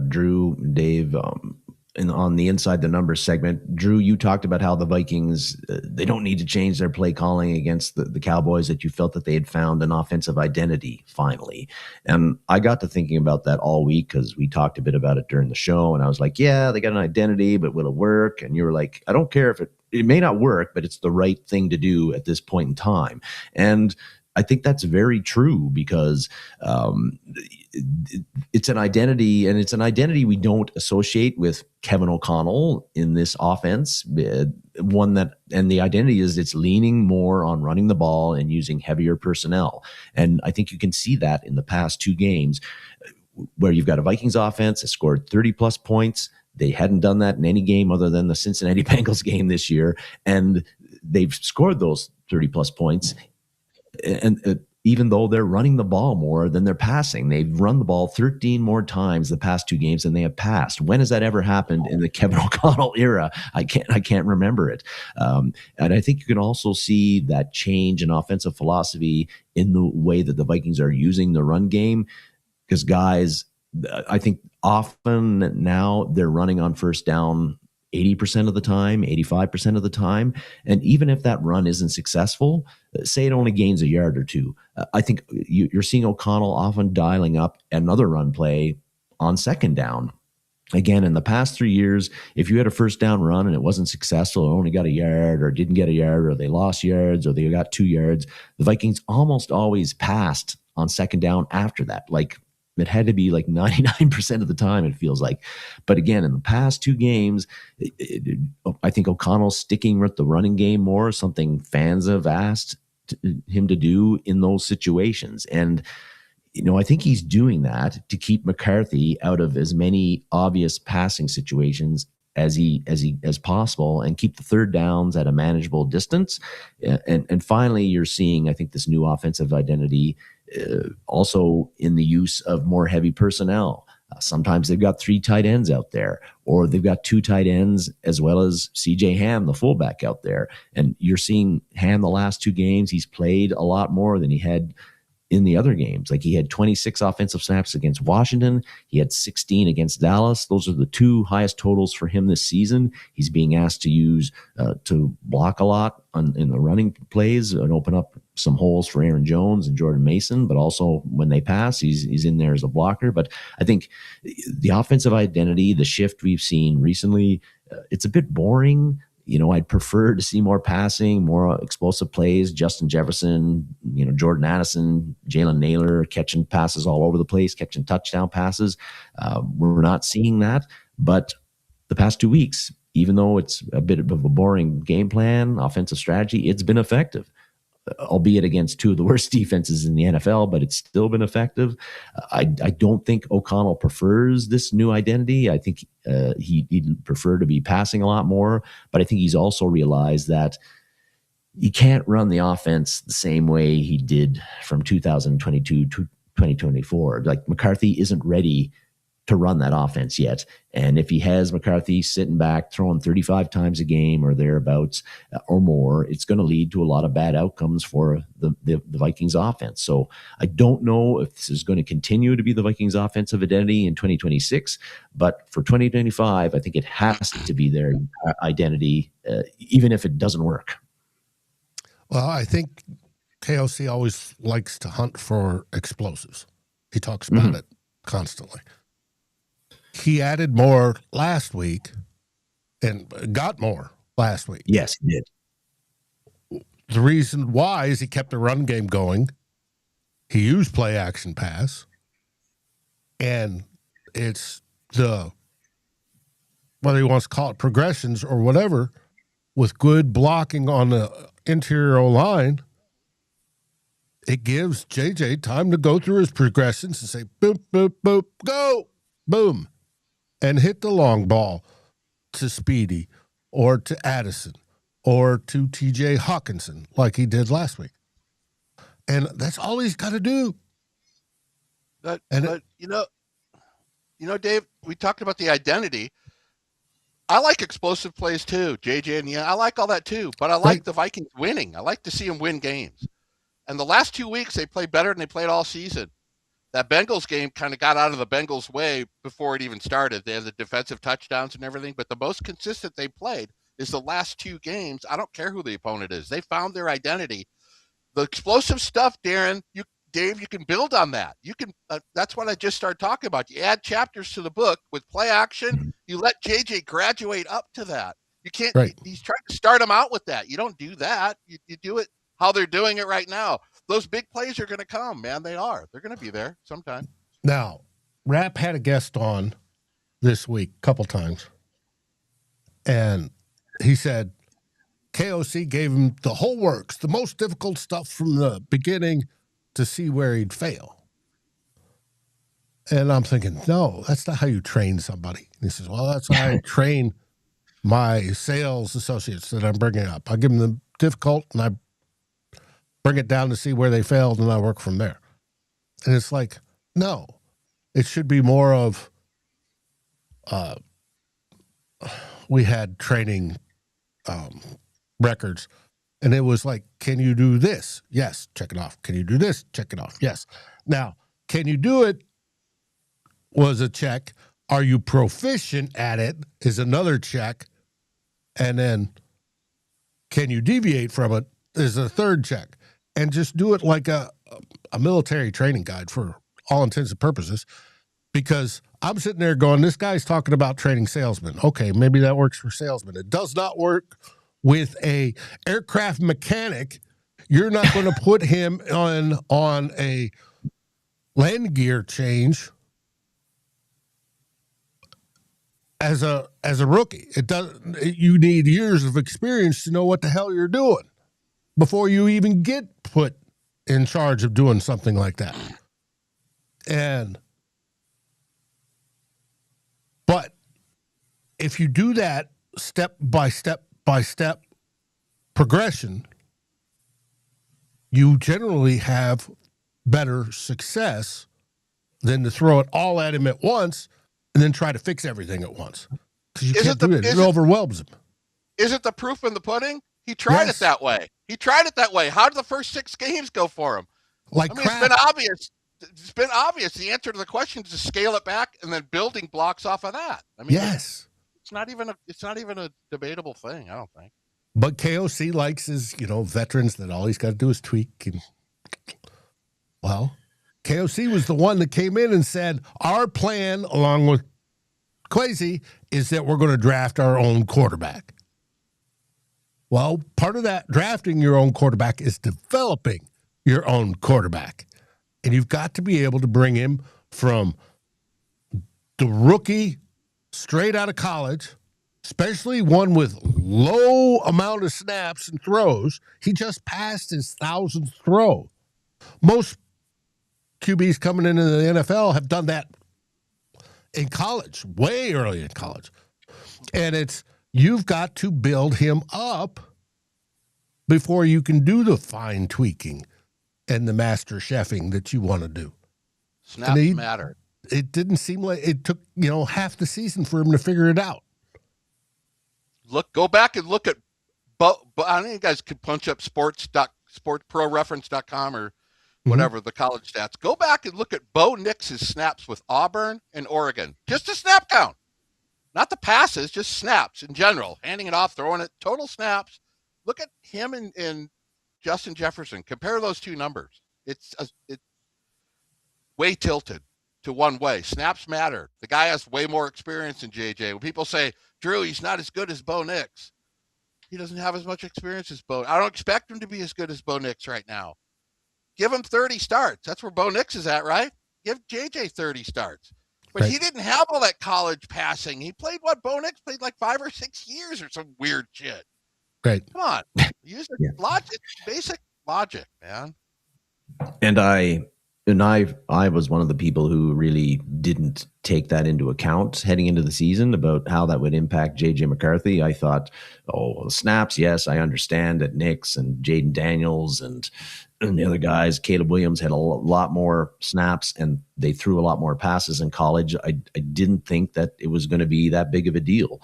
Speaker 3: Drew, Dave, on the Inside the Numbers segment, Drew, you talked about how the Vikings, they don't need to change their play calling against the Cowboys, that you felt that they had found an offensive identity finally. And I got to thinking about that all week because we talked a bit about it during the show. And I was like, yeah, they got an identity, but will it work? And you were like, I don't care if it may not work, but it's the right thing to do at this point in time. And I think that's very true because it's an identity, and it's an identity we don't associate with Kevin O'Connell in this offense. One that, and the identity is it's leaning more on running the ball and using heavier personnel. And I think you can see that in the past 2 games where you've got a Vikings offense that scored 30 plus points. They hadn't done that in any game other than the Cincinnati Bengals game this year. And they've scored those 30 plus points. And even though they're running the ball more than they're passing, they've run the ball 13 more times the past 2 games than they have passed. When has that ever happened in the Kevin O'Connell era? I can't remember it. And I think you can also see that change in offensive philosophy in the way that the Vikings are using the run game. Because guys, I think often now they're running on first down 80% of the time, 85% of the time. And even if that run isn't successful, say it only gains a yard or 2, I think you're seeing O'Connell often dialing up another run play on second down. Again, in the past 3 years, if you had a first down run and it wasn't successful, or only got a yard or didn't get a yard, or they lost yards or they got 2 yards, the Vikings almost always passed on second down after that. Like, it had to be like 99% of the time, it feels like. But again, in the past 2 games, I think O'Connell's sticking with the running game more, something fans have asked him to do in those situations. And, I think he's doing that to keep McCarthy out of as many obvious passing situations as possible, and keep the third downs at a manageable distance. And finally, you're seeing, I think, this new offensive identity also in the use of more heavy personnel. Sometimes they've got 3 tight ends out there, or they've got 2 tight ends as well as CJ Ham, the fullback, out there. And you're seeing Ham the last 2 games, he's played a lot more than he had in the other games. Like, he had 26 offensive snaps against Washington. He had 16 against Dallas. Those are the 2 highest totals for him this season. He's being asked to use to block a lot in the running plays and open up some holes for Aaron Jones and Jordan Mason, but also when they pass, he's in there as a blocker. But I think the offensive identity, the shift we've seen recently, it's a bit boring. I'd prefer to see more passing, more explosive plays. Justin Jefferson, Jordan Addison, Jalen Naylor catching passes all over the place, catching touchdown passes. We're not seeing that. But the past 2 weeks, even though it's a bit of a boring game plan, offensive strategy, it's been effective. Albeit against 2 of the worst defenses in the NFL, but it's still been effective. I don't think O'Connell prefers this new identity. I think he'd prefer to be passing a lot more, but I think he's also realized that you can't run the offense the same way he did from 2022 to 2024. Like, McCarthy isn't ready to run that offense yet. And if he has McCarthy sitting back, throwing 35 times a game or thereabouts or more, it's going to lead to a lot of bad outcomes for the Vikings offense. So I don't know if this is going to continue to be the Vikings offensive identity in 2026, but for 2025, I think it has to be their identity, even if it doesn't work.
Speaker 2: Well, I think KOC always likes to hunt for explosives. He talks about it constantly. He added more last week and got more last week.
Speaker 3: Yes, he did.
Speaker 2: The reason why is he kept the run game going. He used play action pass. And it's whether he wants to call it progressions or whatever, with good blocking on the interior O-line, it gives JJ time to go through his progressions and say, boop, boop, boop, go, boom. And hit the long ball to Speedy or to Addison or to TJ Hawkinson like he did last week. And that's all he's got to do.
Speaker 1: But you know, Dave, we talked about the identity. I like explosive plays too, JJ, and I like all that too. But I like the Vikings winning. I like to see them win games. And the last 2 weeks, they played better than they played all season. That Bengals game kind of got out of the Bengals' way before it even started. They had the defensive touchdowns and everything, but the most consistent they played is the last 2 games. I don't care who the opponent is. They found their identity. The explosive stuff, Darren, Dave, you can build on that. You can. That's what I just started talking about. You add chapters to the book with play action. You let JJ graduate up to that. You can't.
Speaker 2: Right.
Speaker 1: He's trying to start him out with that. You don't do that. You do it how they're doing it right now. Those big plays are going to come, man. They are. They're going to be there sometime.
Speaker 2: Now, Rapp had a guest on this week a couple times, and he said KOC gave him the whole works, the most difficult stuff from the beginning to see where he'd fail. And I'm thinking, no, that's not how you train somebody. And he says, well, that's how I train my sales associates that I'm bringing up. I give them the difficult, and I bring it down to see where they failed, and I work from there. And it's like, no, it should be more of, we had training records, and it was like, can you do this? Yes, check it off. Can you do this? Check it off. Yes. Now, can you do it was a check. Are you proficient at it is another check. And then can you deviate from it is a third check. And just do it like a military training guide for all intents and purposes. Because I'm sitting there going, this guy's talking about training salesmen. Okay, maybe that works for salesmen. It does not work with a aircraft mechanic. You're not going to put him on a landing gear change as a rookie. You need years of experience to know what the hell you're doing before you even get put in charge of doing something like that. But if you do that step by step progression, you generally have better success than to throw it all at him at once and then try to fix everything at once. Because you can't do it. It overwhelms him.
Speaker 1: Isn't the proof in the pudding? He tried it that way. How did the first 6 games go for him? It's been obvious. It's been obvious. The answer to the question is to scale it back and then building blocks off of that.
Speaker 2: Yes.
Speaker 1: It's not even a debatable thing, I don't think.
Speaker 2: But KOC likes his, veterans that all he's got to do is tweak. And, well, KOC was the one that came in and said, our plan, along with Kwesi, is that we're going to draft our own quarterback. Well, part of that drafting your own quarterback is developing your own quarterback. And you've got to be able to bring him from the rookie straight out of college, especially one with low amount of snaps and throws. He just passed his 1,000th throw. Most QBs coming into the NFL have done that in college, way early in college. And you've got to build him up before you can do the fine tweaking and the master chefing that you want to do.
Speaker 1: Snaps matter.
Speaker 2: It didn't seem like it took, half the season for him to figure it out.
Speaker 1: Go back and look at, I think you guys could punch up sportproreference.com or whatever, the college stats. Go back and look at Bo Nix's snaps with Auburn and Oregon. Just a snap count. Not the passes, just snaps in general. Handing it off, throwing it, total snaps. Look at him and Justin Jefferson. Compare those two numbers. It's way tilted to one way. Snaps matter. The guy has way more experience than JJ. When people say, Drew, he's not as good as Bo Nix, he doesn't have as much experience as Bo. I don't expect him to be as good as Bo Nix right now. Give him 30 starts. That's where Bo Nix is at, right? Give JJ 30 starts. But He didn't have all that college passing. He played Bo Nix played like 5 or 6 years or some weird shit.
Speaker 2: Right.
Speaker 1: Come on. Use logic, basic logic, man.
Speaker 3: And I And I was one of the people who really didn't take that into account heading into the season about how that would impact JJ McCarthy. I thought, the snaps, yes, I understand that Nix and Jaden Daniels and the other guys, Caleb Williams, had a lot more snaps and they threw a lot more passes in college. I didn't think that it was going to be that big of a deal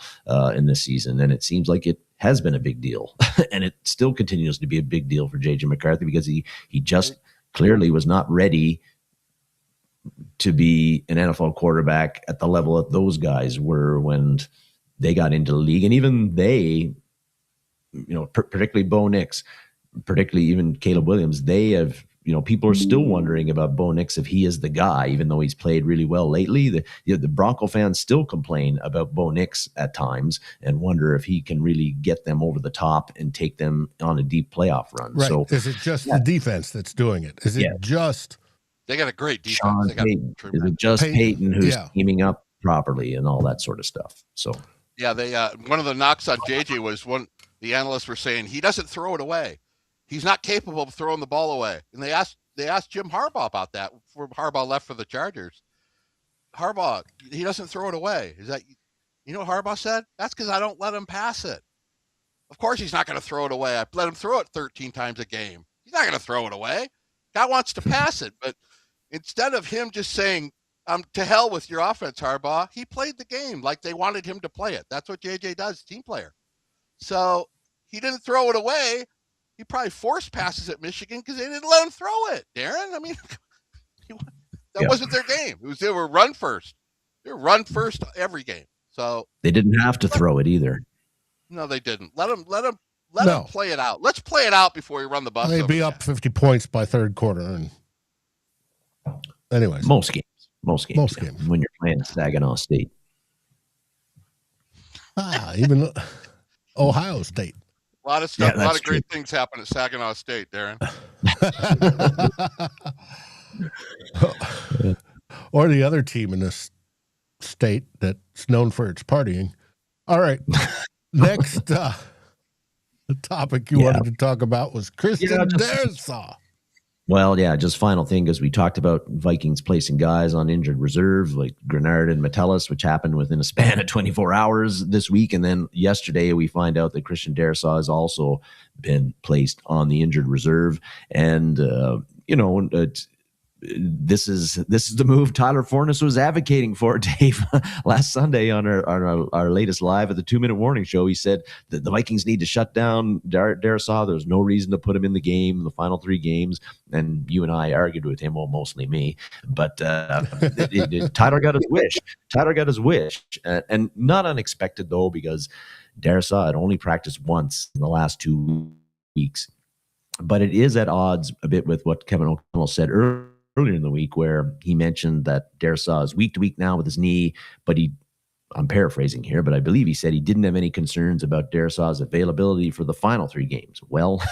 Speaker 3: in this season. And it seems like it has been a big deal. And it still continues to be a big deal for JJ McCarthy because he just clearly was not ready to be an NFL quarterback at the level that those guys were when they got into the league. And even they, particularly Bo Nix, particularly even Caleb Williams, they have, people are still wondering about Bo Nix if he is the guy, even though he's played really well lately. The Bronco fans still complain about Bo Nix at times and wonder if he can really get them over the top and take them on a deep playoff run.
Speaker 2: Right.
Speaker 3: So
Speaker 2: is it just the defense that's doing it? Is it just
Speaker 1: they got a great defense?
Speaker 3: Sean Payton? Is it just Payton who's scheming up properly and all that sort of stuff? So
Speaker 1: yeah, they one of the knocks on JJ was the analysts were saying he doesn't throw it away. He's not capable of throwing the ball away. And they asked Jim Harbaugh about that before Harbaugh left for the Chargers. Harbaugh, he doesn't throw it away. Is that, what Harbaugh said? That's because I don't let him pass it. Of course he's not going to throw it away. I let him throw it 13 times a game. He's not going to throw it away. Guy wants to pass it. But instead of him just saying, to hell with your offense, Harbaugh, he played the game like they wanted him to play it. That's what JJ does, team player. So he didn't throw it away. He probably forced passes at Michigan because they didn't let him throw it, Darren. I mean, that wasn't their game. They were run first. They were run first every game. So
Speaker 3: they didn't have to throw it either.
Speaker 1: No, they didn't. Let them play it out. Let's play it out before we run the bus.
Speaker 2: They'd be up 50 points by third quarter. And anyways,
Speaker 3: most games when you're playing Saginaw State.
Speaker 2: Even Ohio State.
Speaker 1: A lot of stuff. A lot of great things happen at Saginaw State, Darren.
Speaker 2: Or the other team in this state that's known for its partying. All right. Next topic you wanted to talk about was Christian Darrisaw.
Speaker 3: Well, just final thing, because we talked about Vikings placing guys on injured reserve, like Greenard and Metellus, which happened within a span of 24 hours this week. And then yesterday we find out that Christian Darrisaw has also been placed on the injured reserve. And, this is the move Tyler Fornes was advocating for, Dave. Last Sunday on our latest live at the 2-Minute Warning Show, he said that the Vikings need to shut down Darrisaw. There's no reason to put him in the game, the final 3 games. And you and I argued with him, well, mostly me. But Tyler got his wish. And not unexpected, though, because Darrisaw had only practiced once in the last 2 weeks. But it is at odds a bit with what Kevin O'Connell said earlier in the week, where he mentioned that Darrisaw is week to week now with his knee, but I'm paraphrasing here, but I believe he said he didn't have any concerns about Darrisaw's availability for the final 3 games. Well,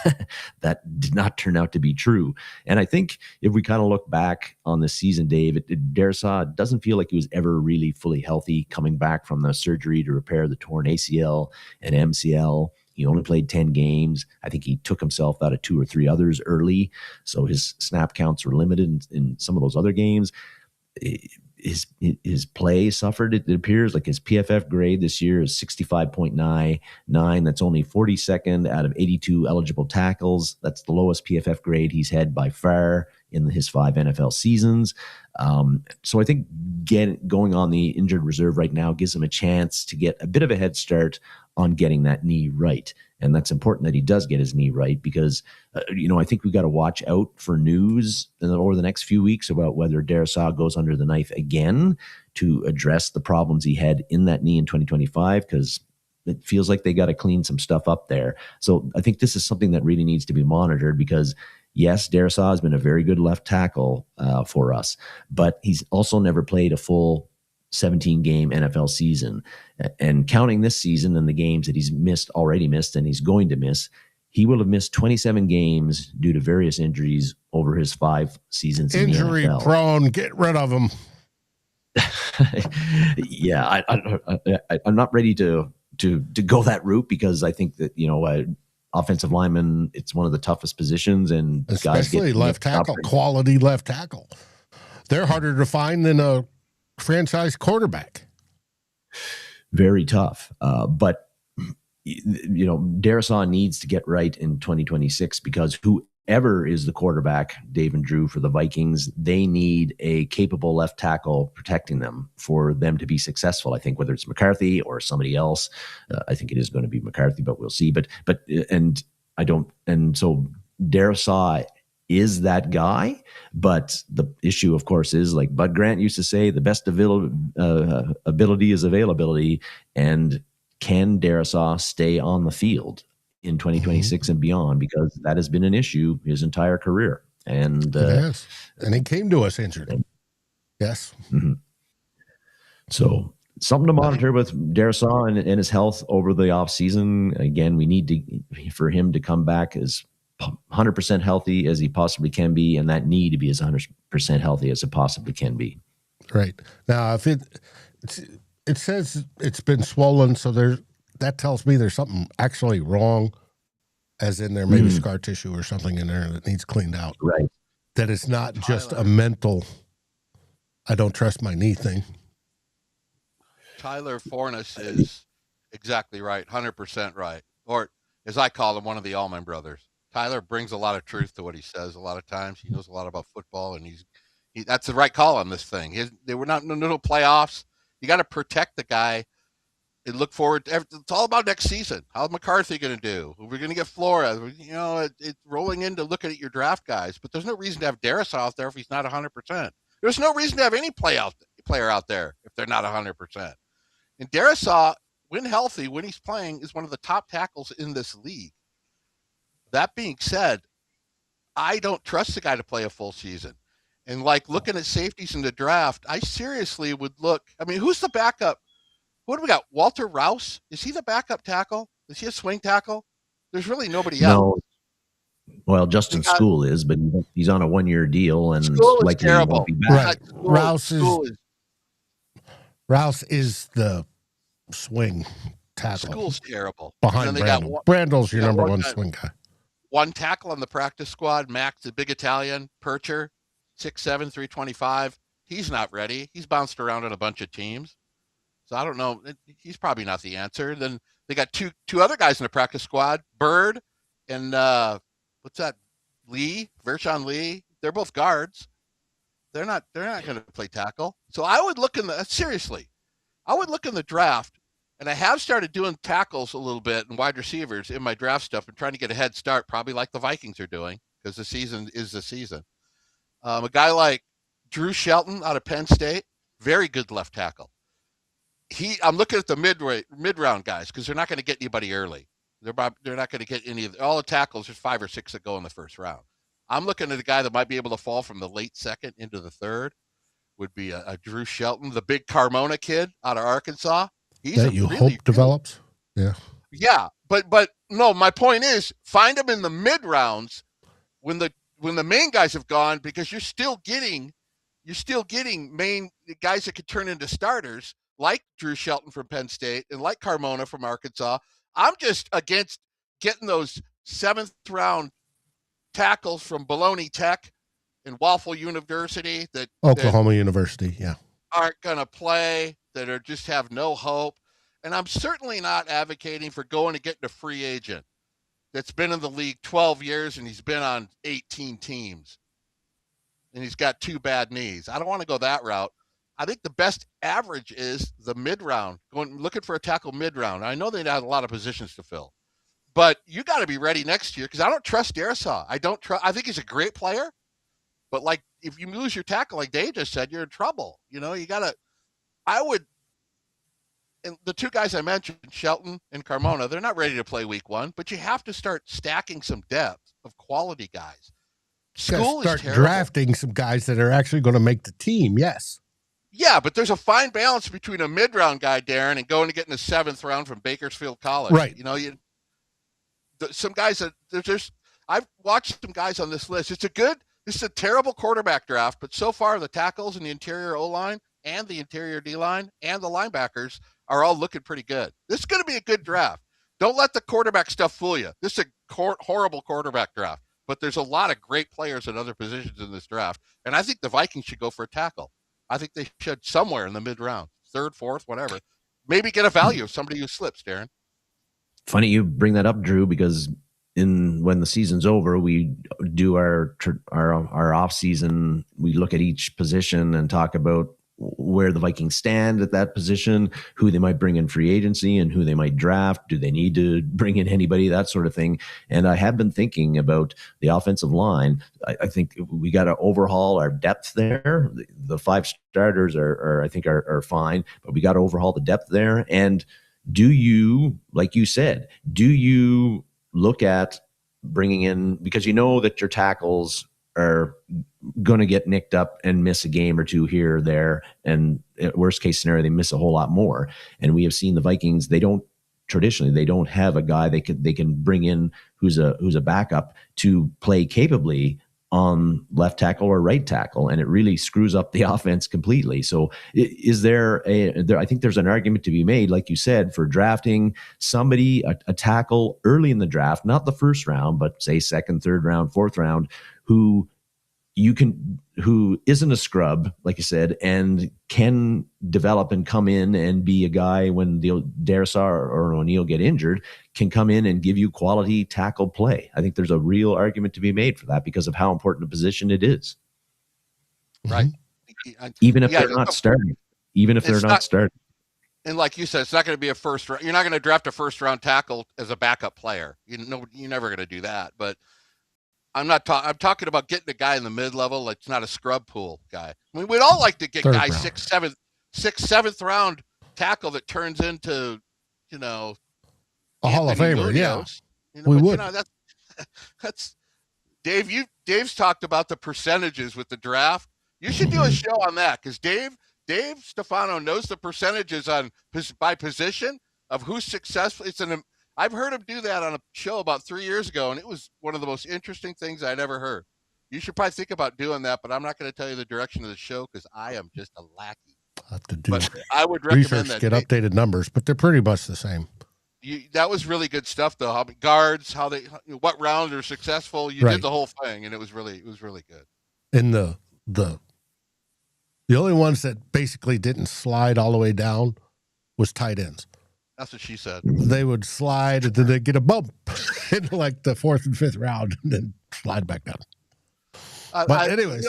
Speaker 3: that did not turn out to be true. And I think if we kind of look back on the season, Dave, Darrisaw doesn't feel like he was ever really fully healthy coming back from the surgery to repair the torn ACL and MCL. He only played 10 games. I think he took himself out of 2 or 3 others early, so his snap counts were limited in some of those other games. His play suffered. It appears like his PFF grade this year is 65.99. That's only 42nd out of 82 eligible tackles. That's the lowest PFF grade he's had by far in his 5 NFL seasons. So I think going on the injured reserve right now gives him a chance to get a bit of a head start on getting that knee right. And that's important that he does get his knee right because, I think we've got to watch out for news over the next few weeks about whether Darrisaw goes under the knife again to address the problems he had in that knee in 2025, because it feels like they got to clean some stuff up there. So I think this is something that really needs to be monitored because, yes, Darrisaw has been a very good left tackle for us, but he's also never played a full 17-game NFL season. And counting this season and the games that he's already missed, and he's going to miss, he will have missed 27 games due to various injuries over his 5 seasons in the NFL.
Speaker 2: Injury prone, get rid of him.
Speaker 3: I'm not ready to go that route because I think that, offensive lineman, it's one of the toughest positions, and
Speaker 2: especially left tackle, quality left tackle. They're harder to find than a franchise quarterback.
Speaker 3: Very tough. But Darrisaw needs to get right in 2026, because whoever is the quarterback, Dave and Drew, for the Vikings, they need a capable left tackle protecting them for them to be successful. I think whether it's McCarthy or somebody else, I think it is going to be McCarthy, but we'll see. So Darrisaw is that guy, but the issue, of course, is, like Bud Grant used to say, the best ability is availability, and can Darrisaw stay on the field in 2026 and beyond? Because that has been an issue his entire career. And
Speaker 2: yes, and he came to us injured. Yes.
Speaker 3: Mm-hmm. So something to monitor with Darrisaw and his health over the offseason. Again, we need for him to come back as 100% healthy as he possibly can be, and that need to be as 100% healthy as it possibly can be.
Speaker 2: Right. Now, if it says it's been swollen, so that tells me there's something actually wrong, as in there may be scar tissue or something in there that needs cleaned out.
Speaker 3: Right.
Speaker 2: That it's not just a mental, I don't trust my knee thing.
Speaker 1: Tyler Fornes is exactly right, 100% right. Or, as I call him, one of the Allman brothers. Tyler brings a lot of truth to what he says a lot of times. He knows a lot about football, and that's the right call on this thing. They were not in the little playoffs. You got to protect the guy and look forward to it's all about next season. How's McCarthy going to do? We're going to get Flores. It's rolling into looking at your draft guys, but there's no reason to have Darrisaw out there if he's not 100%. There's no reason to have any player out there if they're not 100%. And Darrisaw, when healthy, when he's playing, is one of the top tackles in this league. That being said, I don't trust the guy to play a full season. And like looking at safeties in the draft, I seriously would look. I mean, who's the backup? What do we got? Walter Rouse? Is he the backup tackle? Is he a swing tackle? There's really nobody else.
Speaker 3: No. Well, Justin SKOL is, but he's on a 1-year deal, and
Speaker 1: likely terrible.
Speaker 3: Won't be back.
Speaker 2: Right. Rouse is the swing tackle.
Speaker 1: SKOL's terrible.
Speaker 2: Behind Brandel. Brandel's your number one swing guy.
Speaker 1: One tackle on the practice squad, Max, the big Italian, Percher, 6'7", 325. He's not ready. He's bounced around on a bunch of teams. So I don't know. He's probably not the answer. Then they got two other guys in the practice squad, Bird and what's that? Vershawn Lee. They're both guards. They're not going to play tackle. So I would look in the draft, and I have started doing tackles a little bit and wide receivers in my draft stuff and trying to get a head start, probably like the Vikings are doing, because the season is the season. A guy like Drew Shelton out of Penn State, very good left tackle. I'm looking at the mid-round guys, because they're not going to get anybody early. They're not going to get all the tackles. There's 5 or 6 that go in the first round. I'm looking at a guy that might be able to fall from the late second into the third. Would be a Drew Shelton, the big Carmona kid out of Arkansas.
Speaker 2: Hope develops. Yeah.
Speaker 1: Yeah, but no, my point is find them in the mid rounds when the main guys have gone, because you're still getting main guys that could turn into starters, like Drew Shelton from Penn State and like Carmona from Arkansas. I'm just against getting those 7th round tackles from Bologna Tech and Waffle University
Speaker 2: Oklahoma University, yeah,
Speaker 1: aren't going to play, that are just have no hope. And I'm certainly not advocating for going to getting a free agent that's been in the league 12 years and he's been on 18 teams and he's got 2 bad knees. I don't want to go that route. I think the best average is the mid-round, looking for a tackle mid-round. I know they had a lot of positions to fill, but you got to be ready next year, because I don't trust Darrisaw. I think he's a great player, but like if you lose your tackle, like Dave just said, you're in trouble. And the 2 guys I mentioned, Shelton and Carmona, they're not ready to play week 1, but you have to start stacking some depth of quality guys. SKOL is terrible.
Speaker 2: Drafting some guys that are actually going to make the team, yes.
Speaker 1: Yeah, but there's a fine balance between a mid-round guy, Darren, and going to get in the 7th round from Bakersfield College.
Speaker 2: Right.
Speaker 1: Some guys that I've watched some guys on this list. This is a terrible quarterback draft, but so far the tackles and the interior O-line and the interior D-line and the linebackers are all looking pretty good. This is going to be a good draft. Don't let the quarterback stuff fool you. This is a horrible quarterback draft, but there's a lot of great players at other positions in this draft, and I think the Vikings should go for a tackle. I think they should somewhere in the mid round, third, fourth, whatever. Maybe get a value of somebody who slips, Darren.
Speaker 3: Funny you bring that up, Drew, because when the season's over, we do our off season. We look at each position and talk about where the Vikings stand at that position, who they might bring in free agency and who they might draft. Do they need to bring in anybody, that sort of thing? And I have been thinking about the offensive line. I think we got to overhaul our depth there. The 5 starters are I think are fine, but we got to overhaul the depth there. And do you, like you said, do you look at bringing in, because you know that your tackles are going to get nicked up and miss a game or two here or there, and worst case scenario, they miss a whole lot more. And we have seen the Vikings, they don't have a guy they can bring in who's a backup to play capably on left tackle or right tackle, and it really screws up the offense completely. So is there I think there's an argument to be made, like you said, for drafting somebody, a tackle early in the draft, not the first round, but say second, third round, fourth round, who isn't a scrub, like you said, and can develop and come in and be a guy when the Darrisaw or O'Neal get injured, can come in and give you quality tackle play. I think there's a real argument to be made for that because of how important a position it is.
Speaker 1: Right.
Speaker 3: Even if they're not starting. Even if they're not starting.
Speaker 1: And like you said, it's not going to be a first round. You're not going to draft a first round tackle as a backup player. You're never going to do that. But I'm talking about getting a guy in the mid-level that's not a scrub pool guy. I mean, we'd all like to get guys sixth, seventh round tackle that turns into, a
Speaker 2: Hall of Famer.
Speaker 1: Munoz.
Speaker 2: Yeah, we would.
Speaker 1: That's Dave. Dave's talked about the percentages with the draft. You should do a show on that because Dave Stefano knows the percentages by position of who's successful. I've heard him do that on a show about 3 years ago, and it was one of the most interesting things I'd ever heard. You should probably think about doing that, but I'm not going to tell you the direction of the show because I am just a lackey.
Speaker 2: I have to do
Speaker 1: I would recommend
Speaker 2: research, get updated numbers, but they're pretty much the same.
Speaker 1: That was really good stuff, though. How guards, what rounds are successful. You did the whole thing, and it was really good.
Speaker 2: And the only ones that basically didn't slide all the way down was tight ends.
Speaker 1: That's what she said.
Speaker 2: They would slide and then they'd get a bump in like the 4th and 5th round and then slide back down. Anyways.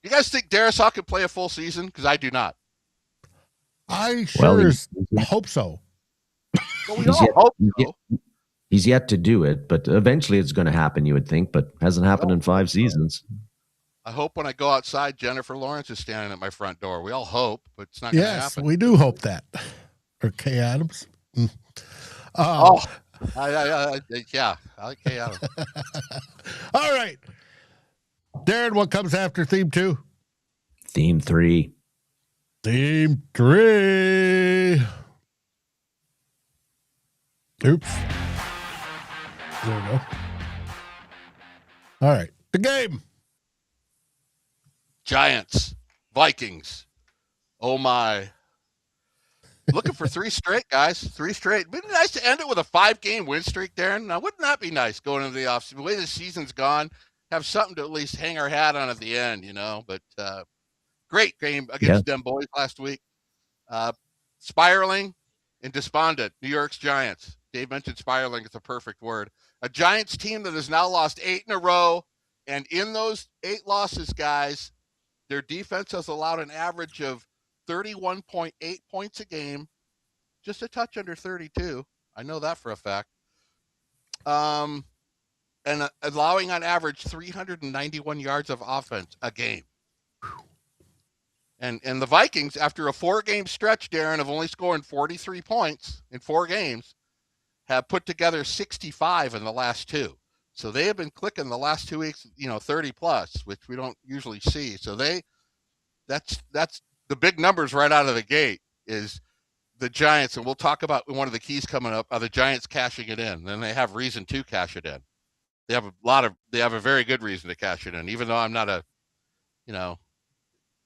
Speaker 1: You guys think Darrisaw could play a full season? Because I do not.
Speaker 2: I hope so.
Speaker 1: Well, we all hope so.
Speaker 3: He's yet to do it, but eventually it's going to happen, you would think, but hasn't happened in 5 seasons.
Speaker 1: I hope when I go outside, Jennifer Lawrence is standing at my front door. We all hope, but it's not going to happen.
Speaker 2: Yes, we do hope that. Or Kay Adams.
Speaker 1: Yeah, I like Kay Adams.
Speaker 2: All right. Darren, what comes after theme 2?
Speaker 3: Theme 3.
Speaker 2: Theme 3. Oops. There we go. All right. The game.
Speaker 1: Giants. Vikings. Oh, my. Looking for 3 straight, guys. 3 straight. It'd be nice to end it with a 5-game win streak, Darren. Now, wouldn't that be nice going into the offseason? The way the season's gone, have something to at least hang our hat on at the end, But great game against them boys last week. Spiraling and despondent, New York's Giants. Dave mentioned spiraling. It's a perfect word. A Giants team that has now lost 8 in a row. And in those 8 losses, guys, their defense has allowed an average of 31.8 points a game, just a touch under 32. I know that for a fact. And allowing on average 391 yards of offense a game. And the Vikings, after a 4-game stretch, Darren, of only scoring 43 points in 4 games, have put together 65 in the last 2. So they have been clicking the last 2 weeks, 30 plus, which we don't usually see. So that's the big numbers right out of the gate is the Giants, and we'll talk about one of the keys coming up, are the Giants cashing it in. Then they have reason to cash it in. They have a very good reason to cash it in, even though I'm not a,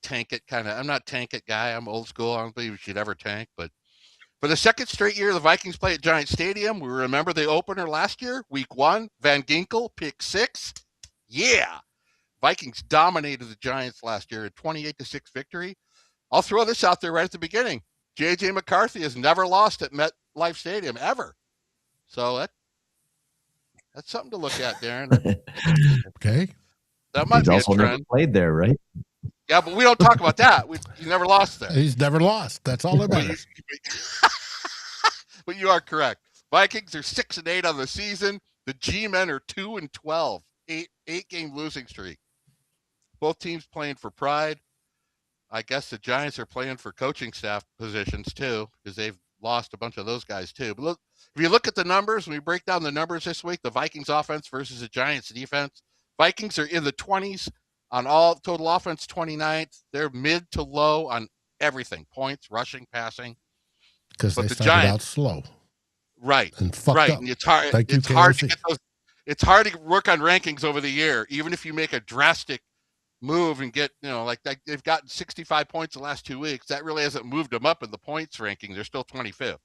Speaker 1: tank it kind of, I'm not tank it guy. I'm old school. I don't believe we should ever tank, but For the second straight year, the Vikings play at Giant Stadium. We remember the opener last year, week 1, Van Ginkel, pick 6. Yeah. Vikings dominated the Giants last year, a 28-6 victory. I'll throw this out there right at the beginning. J.J. McCarthy has never lost at MetLife Stadium, ever. So that's something to look at, Darren.
Speaker 2: Okay.
Speaker 1: That might
Speaker 3: He's
Speaker 1: be a
Speaker 3: also never
Speaker 1: trend.
Speaker 3: played there, right?
Speaker 1: Yeah, but we don't talk about that. He never lost there.
Speaker 2: He's never lost. That's all that matters.
Speaker 1: But you are correct. Vikings are 6-8 on the season. The G-men are 2-12, 8-game losing streak. Both teams playing for pride. I guess the Giants are playing for coaching staff positions too, because they've lost a bunch of those guys too. But look, if you look at the numbers, when we break down the numbers this week, the Vikings offense versus the Giants defense, Vikings are in the 20s on all total offense, 29th. They're mid to low on everything, points, rushing, passing.
Speaker 2: Because they started out slow.
Speaker 1: Right.
Speaker 2: And fucked up.
Speaker 1: And it's hard. It's hard to get those. It's hard to work on rankings over the year, even if you make a drastic move and get, like they've gotten 65 points the last 2 weeks. That really hasn't moved them up in the points ranking. They're still 25th,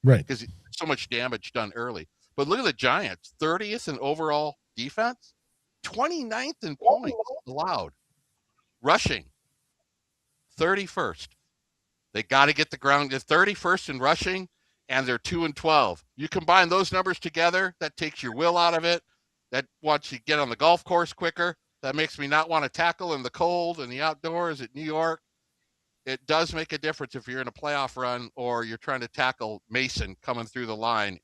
Speaker 1: because so much damage done early. But look at the Giants, 30th in overall defense, 29th in points allowed, rushing, 31st. They got to get the ground. They're 31st in rushing, and they're 2-12. You combine those numbers together, that takes your will out of it. That wants you to get on the golf course quicker. That makes me not want to tackle in the cold and the outdoors at New York. It does make a difference if you're in a playoff run or you're trying to tackle Mason coming through the line.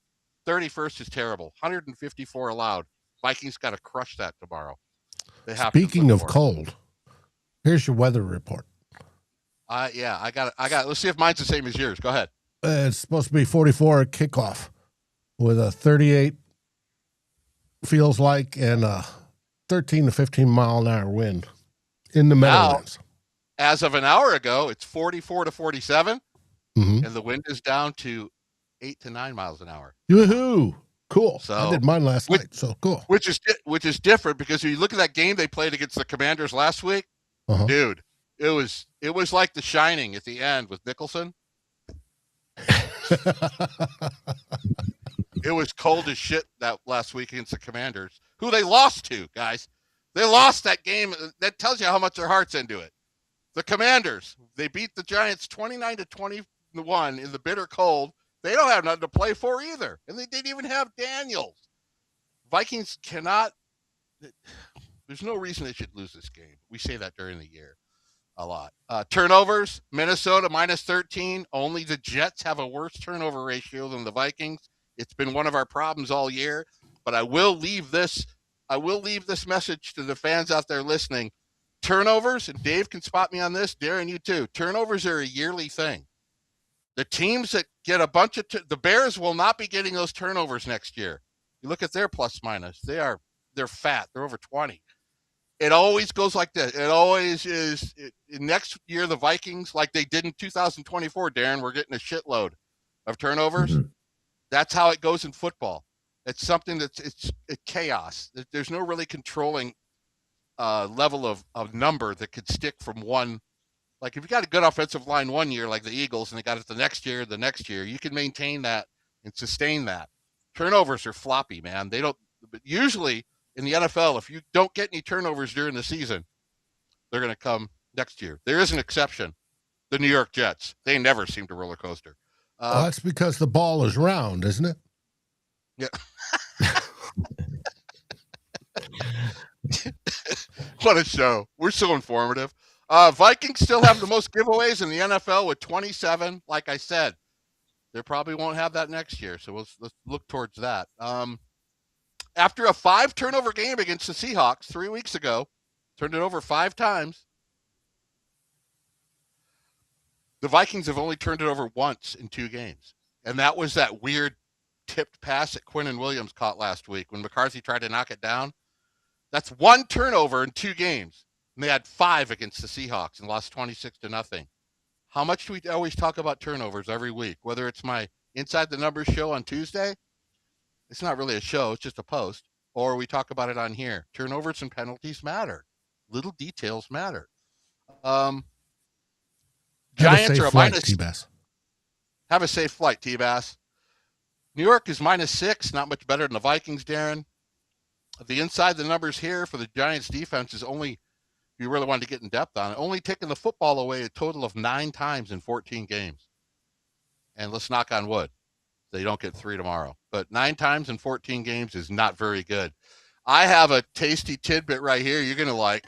Speaker 1: 31st is terrible. 154 allowed. Vikings got to crush that tomorrow. They have.
Speaker 2: Speaking of cold, here's your weather report.
Speaker 1: Yeah, I got it. Let's see if mine's the same as yours. Go ahead.
Speaker 2: It's supposed to be 44 at kickoff with a 38 feels like and a 13 to 15 mile an hour wind in the Meadowlands.
Speaker 1: As of an hour ago, it's 44 to 47,
Speaker 2: and
Speaker 1: the wind is down to 8 to 9 miles an hour.
Speaker 2: Woohoo! Cool.
Speaker 1: So,
Speaker 2: I did mine last night, so cool.
Speaker 1: Which is different because when you look at that game they played against the Commanders last week, dude, it was like The Shining at the end with Nicholson. It was cold as shit that last week against the Commanders, who they lost to, guys. They lost that game. That tells you how much their heart's into it. The Commanders, they beat the Giants 29 to 21 in the bitter cold. They don't have nothing to play for either. And they didn't even have Daniels. Vikings cannot. There's no reason they should lose this game. We say that during the year a lot. Turnovers, Minnesota -13. Only the Jets have a worse turnover ratio than the Vikings. It's been one of our problems all year. But I will leave this message to the fans out there listening. Turnovers, and Dave can spot me on this, Darren, you too. Turnovers are a yearly thing. The teams that get a bunch of the Bears will not be getting those turnovers next year. You look at their plus minus; they're fat. They're over 20. It always goes like this. It always is. Next year, the Vikings, like they did in 2024, Darren, we're getting a shitload of turnovers. That's how it goes in football. It's something it's chaos. There's no really controlling level of number that could stick from one. Like if you got a good offensive line one year, like the Eagles, and they got it the next year, you can maintain that and sustain that. Turnovers are floppy, man. They don't. But usually in the NFL, if you don't get any turnovers during the season, they're going to come next year. There is an exception. The New York Jets. They never seem to roller coaster.
Speaker 2: Well, that's because the ball is round, isn't it?
Speaker 1: Yeah. What a show. We're so informative. Vikings still have the most giveaways in the NFL with 27. Like I said, they probably won't have that next year. So let's look towards that. After a 5-turnover game against the Seahawks 3 weeks ago, turned it over 5 times. The Vikings have only turned it over once in 2 games. And that was that weird tipped pass that Quinnen Williams caught last week when McCarthy tried to knock it down. That's 1 turnover in 2 games. And they had 5 against the Seahawks and lost 26-0. How much do we always talk about turnovers every week? Whether it's my Inside the Numbers show on Tuesday, it's not really a show, it's just a post, or we talk about it on here. Turnovers and penalties matter. Little details matter. Giants are a minus. Have a safe flight, T-Bass. New York is -6, not much better than the Vikings, Darren. The inside the numbers here for the Giants defense is only, if you really wanted to get in depth on it, only taking the football away a total of 9 times in 14 games. And let's knock on wood, they don't get 3 tomorrow. But 9 times in 14 games is not very good. I have a tasty tidbit right here you're going to like.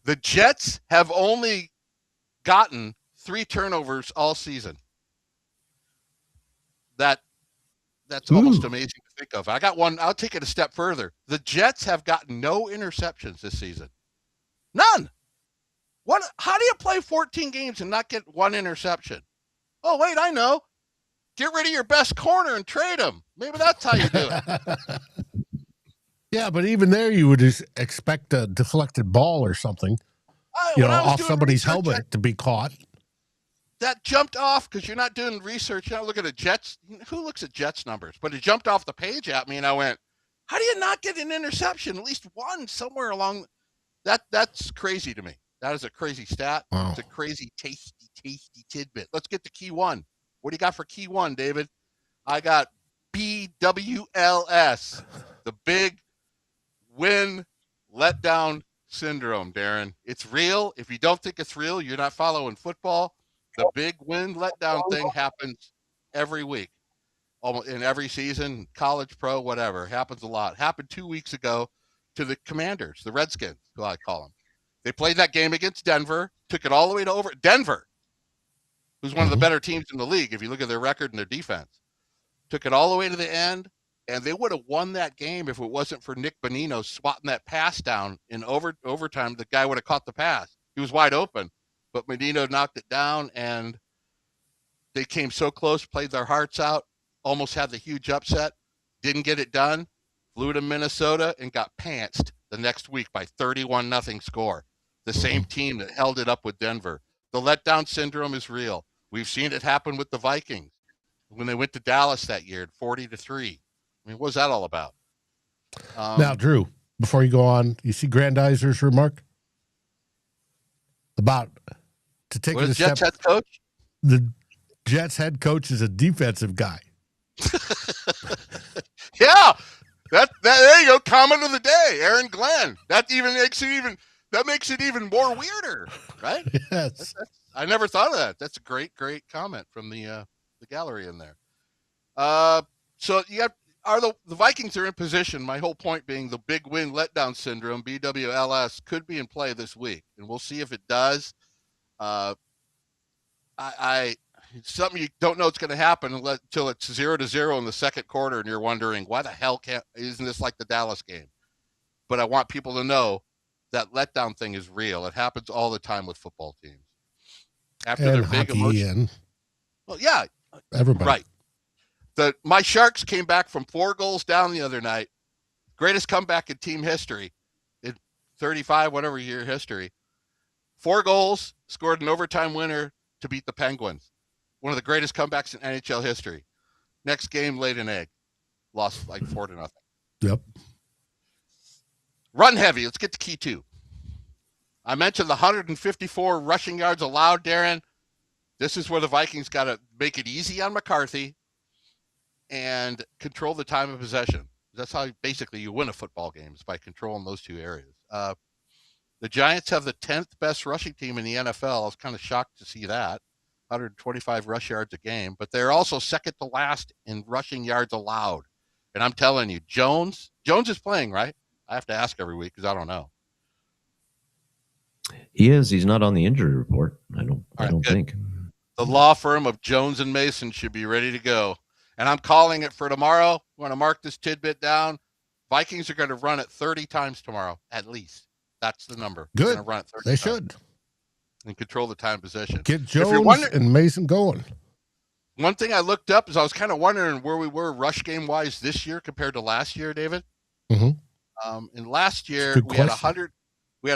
Speaker 1: The Jets have only gotten 3 turnovers all season. That's almost amazing to think of. I got one. I'll take it a step further. The Jets have gotten no interceptions this season. None. What? How do you play 14 games and not get 1 interception? Oh, wait, I know. Get rid of your best corner and trade him. Maybe that's how you do it.
Speaker 2: Yeah, but even there, you would just expect a deflected ball or something, off somebody's helmet to be caught.
Speaker 1: That jumped off because you're not doing research. You're not looking at Jets. Who looks at Jets numbers? But it jumped off the page at me, and I went, how do you not get an interception? At least one somewhere along. That's crazy to me. That is a crazy stat. Wow. It's a crazy, tasty tidbit. Let's get to key 1. What do you got for key 1, David? I got BWLS, the big win letdown syndrome, Darren. It's real. If you don't think it's real, you're not following football. The big win letdown thing happens every week, almost in every season, college, pro, whatever. Happens a lot. Happened 2 weeks ago to the Commanders, the Redskins, who I call them. They played that game against Denver, took it all the way to Denver, who's one of the better teams in the league if you look at their record and their defense. Took it all the way to the end, and they would have won that game if it wasn't for Nick Bonino swatting that pass down in overtime. The guy would have caught the pass. He was wide open. But Medino knocked it down, and they came so close, played their hearts out, almost had the huge upset, didn't get it done, flew to Minnesota, and got pantsed the next week by 31-0 score. The same team that held it up with Denver. The letdown syndrome is real. We've seen it happen with the Vikings when they went to Dallas that year at 40-3. I mean, what was that all about?
Speaker 2: Now, Drew, before you go on, you see Grandizer's remark about to take
Speaker 1: what
Speaker 2: it a
Speaker 1: Jets
Speaker 2: step.
Speaker 1: Head coach?
Speaker 2: The Jets head coach is a defensive guy.
Speaker 1: Yeah, that there you go. Comment of the day, Aaron Glenn. That makes it even more weirder, right?
Speaker 2: Yes.
Speaker 1: I never thought of that. That's a great comment from the gallery in there. So you got the Vikings are in position. My whole point being the big win letdown syndrome, BWLS, could be in play this week, and we'll see if it does. It's something you don't know it's going to happen until it's 0-0 in the second quarter, and you're wondering why the hell isn't this like the Dallas game? But I want people to know that letdown thing is real. It happens all the time with football teams. After
Speaker 2: and
Speaker 1: their big emotion. Well, yeah,
Speaker 2: everybody.
Speaker 1: Right. My Sharks came back from 4 goals down the other night. Greatest comeback in team history, in 35 whatever year history. 4 goals, scored an overtime winner to beat the Penguins. One of the greatest comebacks in NHL history. Next game, laid an egg. Lost like 4-0.
Speaker 2: Yep.
Speaker 1: Run heavy. Let's get to key 2. I mentioned the 154 rushing yards allowed, Darren. This is where the Vikings got to make it easy on McCarthy and control the time of possession. That's how basically you win a football game, is by controlling those 2 areas. The Giants have the 10th best rushing team in the NFL. I was kind of shocked to see that. 125 rush yards a game, but they're also second to last in rushing yards allowed. And I'm telling you, Jones is playing, right? I have to ask every week because I don't know.
Speaker 3: He is. He's not on the injury report. I don't think.
Speaker 1: The law firm of Jones and Mason should be ready to go. And I'm calling it for tomorrow. I want to mark this tidbit down. Vikings are going to run it 30 times tomorrow, at least. That's the number.
Speaker 2: Good.
Speaker 1: They're going to run it 30
Speaker 2: they
Speaker 1: times.
Speaker 2: Should.
Speaker 1: And control the time possession.
Speaker 2: Get Jones and Mason going.
Speaker 1: One thing I looked up is I was kind of wondering where we were rush game wise this year compared to last year, David.
Speaker 2: Mm-hmm.
Speaker 1: And last year we had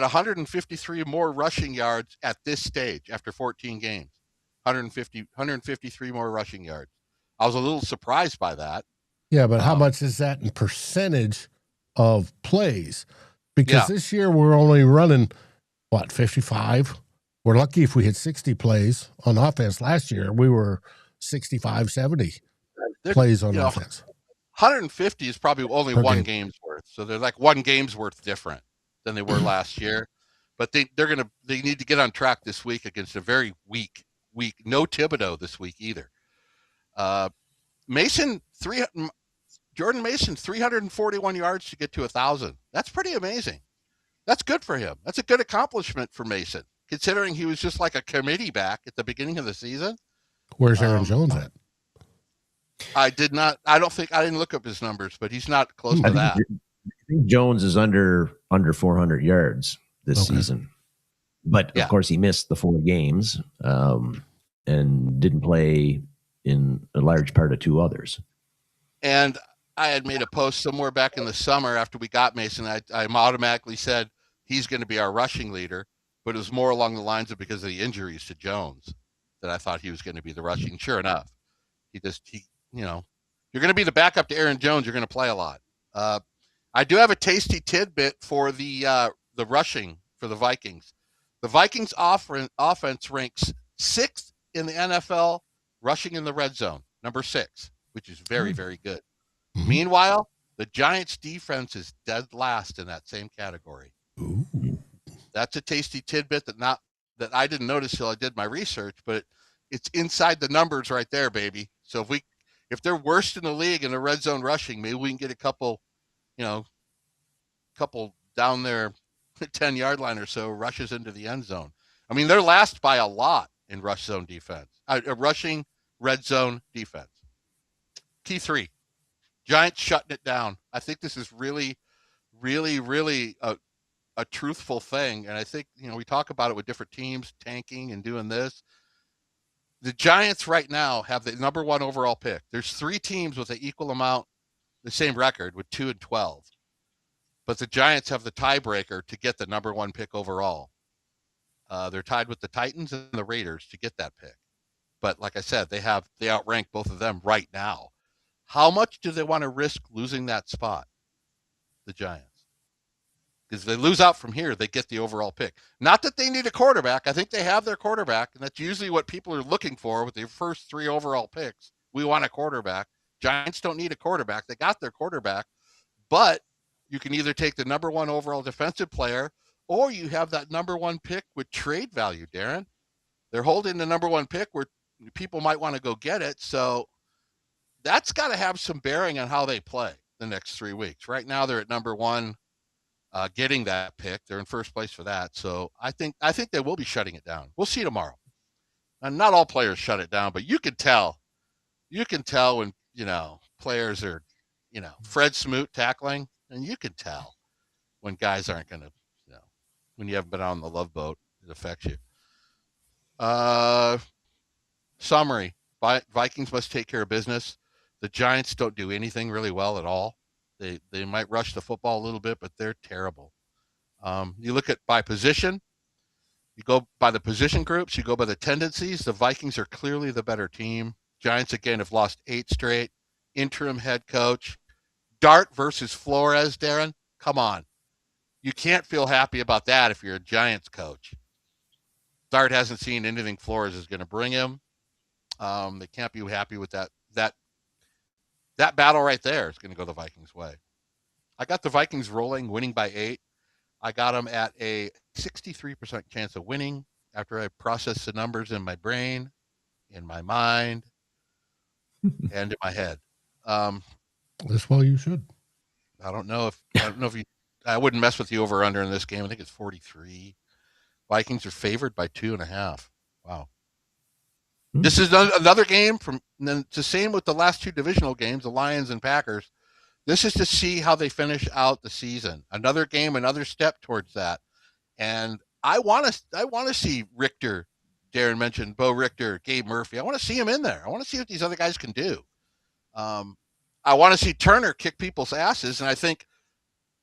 Speaker 1: 153 more rushing yards at this stage after 14 games. 153 more rushing yards. I was a little surprised by that.
Speaker 2: Yeah, but how much is that in percentage of plays? Because this year we're only running, 55? We're lucky if we hit 60 plays on offense. Last year we were 65, 70
Speaker 1: They're,
Speaker 2: plays on
Speaker 1: you know,
Speaker 2: offense.
Speaker 1: 150 is probably only
Speaker 2: Per
Speaker 1: one
Speaker 2: game.
Speaker 1: game's worth. So they're like one game's worth different than they were last year. But they need to get on track this week against a very weak. No Thibodeau this week either. Jordan Mason, 341 yards to get to 1,000. That's pretty amazing. That's good for him. That's a good accomplishment for Mason, considering he was just like a committee back at the beginning of the season.
Speaker 2: Where's Aaron Jones at?
Speaker 1: I didn't look up his numbers, but he's not close to that.
Speaker 3: I think Jones is under 400 yards this season. But, of course, he missed the 4 games and didn't play in a large part of 2 others.
Speaker 1: And I had made a post somewhere back in the summer after we got Mason. I automatically said he's going to be our rushing leader, but it was more along the lines of because of the injuries to Jones that I thought he was going to be the rushing. Sure enough, you're going to be the backup to Aaron Jones. You're going to play a lot. I do have a tasty tidbit for the rushing for the Vikings. The Vikings offense ranks 6th in the NFL rushing in the red zone, number 6, which is very, very good. Mm-hmm. Meanwhile, the Giants' defense is dead last in that same category.
Speaker 2: Ooh.
Speaker 1: That's a tasty tidbit that I didn't notice till I did my research, but it's inside the numbers right there, baby. So if they're worst in the league in the red zone rushing, maybe we can get a couple down there 10-yard line or so rushes into the end zone. I mean, they're last by a lot in rush zone defense, rushing red zone defense. Key 3, Giants shutting it down. I think this is really, really, really a truthful thing. And I think, we talk about it with different teams tanking and doing this. The Giants right now have the number 1 overall pick. There's 3 teams with an equal amount, the same record with 2-12. But the Giants have the tiebreaker to get the number 1 pick overall. They're tied with the Titans and the Raiders to get that pick. But like I said, they outrank both of them right now. How much do they want to risk losing that spot, the Giants? Because if they lose out from here, they get the overall pick. Not that they need a quarterback. I think they have their quarterback, and that's usually what people are looking for with their first 3 overall picks. We want a quarterback. Giants don't need a quarterback. They got their quarterback. But you can either take the number 1 overall defensive player, or you have that number 1 pick with trade value, Darren. They're holding the number 1 pick where people might want to go get it. So that's got to have some bearing on how they play the next 3 weeks. Right now, they're at number 1, getting that pick. They're in first place for that. So I think they will be shutting it down. We'll see tomorrow. And not all players shut it down, but you can tell. You can tell when, players are, Fred Smoot tackling, and you can tell when guys aren't going to, when you haven't been on the Love Boat, it affects you. Summary, Vikings must take care of business. The Giants don't do anything really well at all. They might rush the football a little bit, but they're terrible. You look at by position, you go by the position groups, you go by the tendencies. The Vikings are clearly the better team. Giants, again, have lost 8 straight. Interim head coach. Dart versus Flores, Darren. Come on. You can't feel happy about that if you're a Giants coach. Dart hasn't seen anything Flores is going to bring him. They can't be happy with that. That battle right there is going to go the Vikings' way. I got the Vikings rolling, winning by 8. I got them at a 63% chance of winning after I process the numbers in my brain, in my mind, and in my head.
Speaker 2: That's why you should.
Speaker 1: I don't know if I wouldn't mess with the over under in this game. I think it's 43. Vikings are favored by 2.5. Wow. This is another game it's the same with the last 2 divisional games, the Lions and Packers. This is to see how they finish out the season. Another game, another step towards that. And I want to see Richter. Darren mentioned Bo Richter, Gabe Murphy. I want to see him in there. I want to see what these other guys can do. I want to see Turner kick people's asses, and I think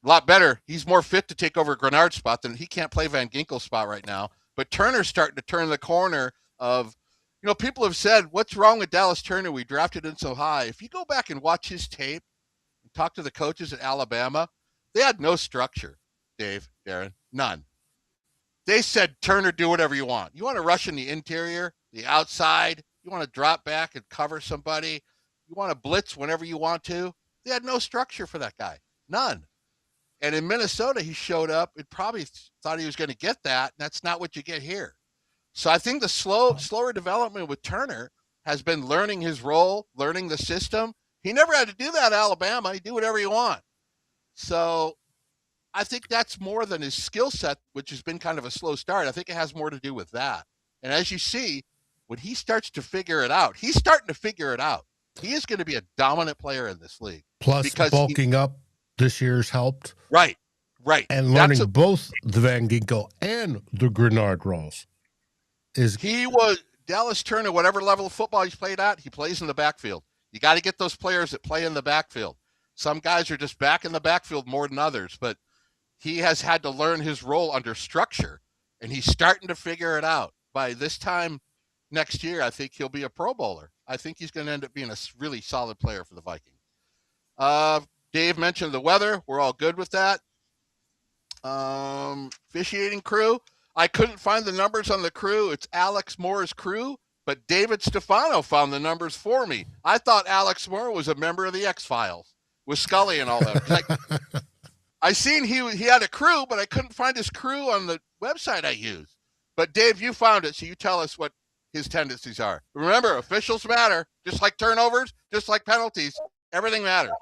Speaker 1: a lot better. He's more fit to take over Greenard's spot than he can't play Van Ginkel's spot right now. But Turner's starting to turn the corner of, people have said, what's wrong with Dallas Turner? We drafted him so high. If you go back and watch his tape and talk to the coaches at Alabama, they had no structure, Dave, Darren, none. They said, Turner, do whatever you want. You want to rush in the interior, the outside, You want to drop back and cover somebody. You want to blitz whenever you want to. They had no structure for that guy. None. And in Minnesota, he showed up and probably thought he was going to get that. And that's not what you get here. So I think the slower development with Turner has been learning his role, learning the system. He never had to do that at Alabama. He do whatever you want. So I think that's more than his skill set, which has been kind of a slow start. I think it has more to do with that. And as you see, when he starts to figure it out, he's starting to figure it out. He is going to be a dominant player in this league.
Speaker 2: Plus,
Speaker 1: because
Speaker 2: bulking up this year's helped.
Speaker 1: Right.
Speaker 2: And learning both the Van Ginkel and the Greenard roles.
Speaker 1: He was Dallas Turner, whatever level of football he's played at, he plays in the backfield. You got to get those players that play in the backfield. Some guys are just back in the backfield more than others, but he has had to learn his role under structure, and he's starting to figure it out. By this time next year, I think he'll be a Pro Bowler. I think he's going to end up being a really solid player for the Vikings. Dave mentioned the weather. We're all good with that. Officiating crew. I couldn't find the numbers on the crew. It's Alex Moore's crew, but David Stefano found the numbers for me. I thought Alex Moore was a member of the X-Files with Scully and all that. I seen he had a crew, but I couldn't find his crew on the website I used. But Dave, you found it, so you tell us what his tendencies are. Remember, officials matter, just like turnovers, just like penalties. Everything matters.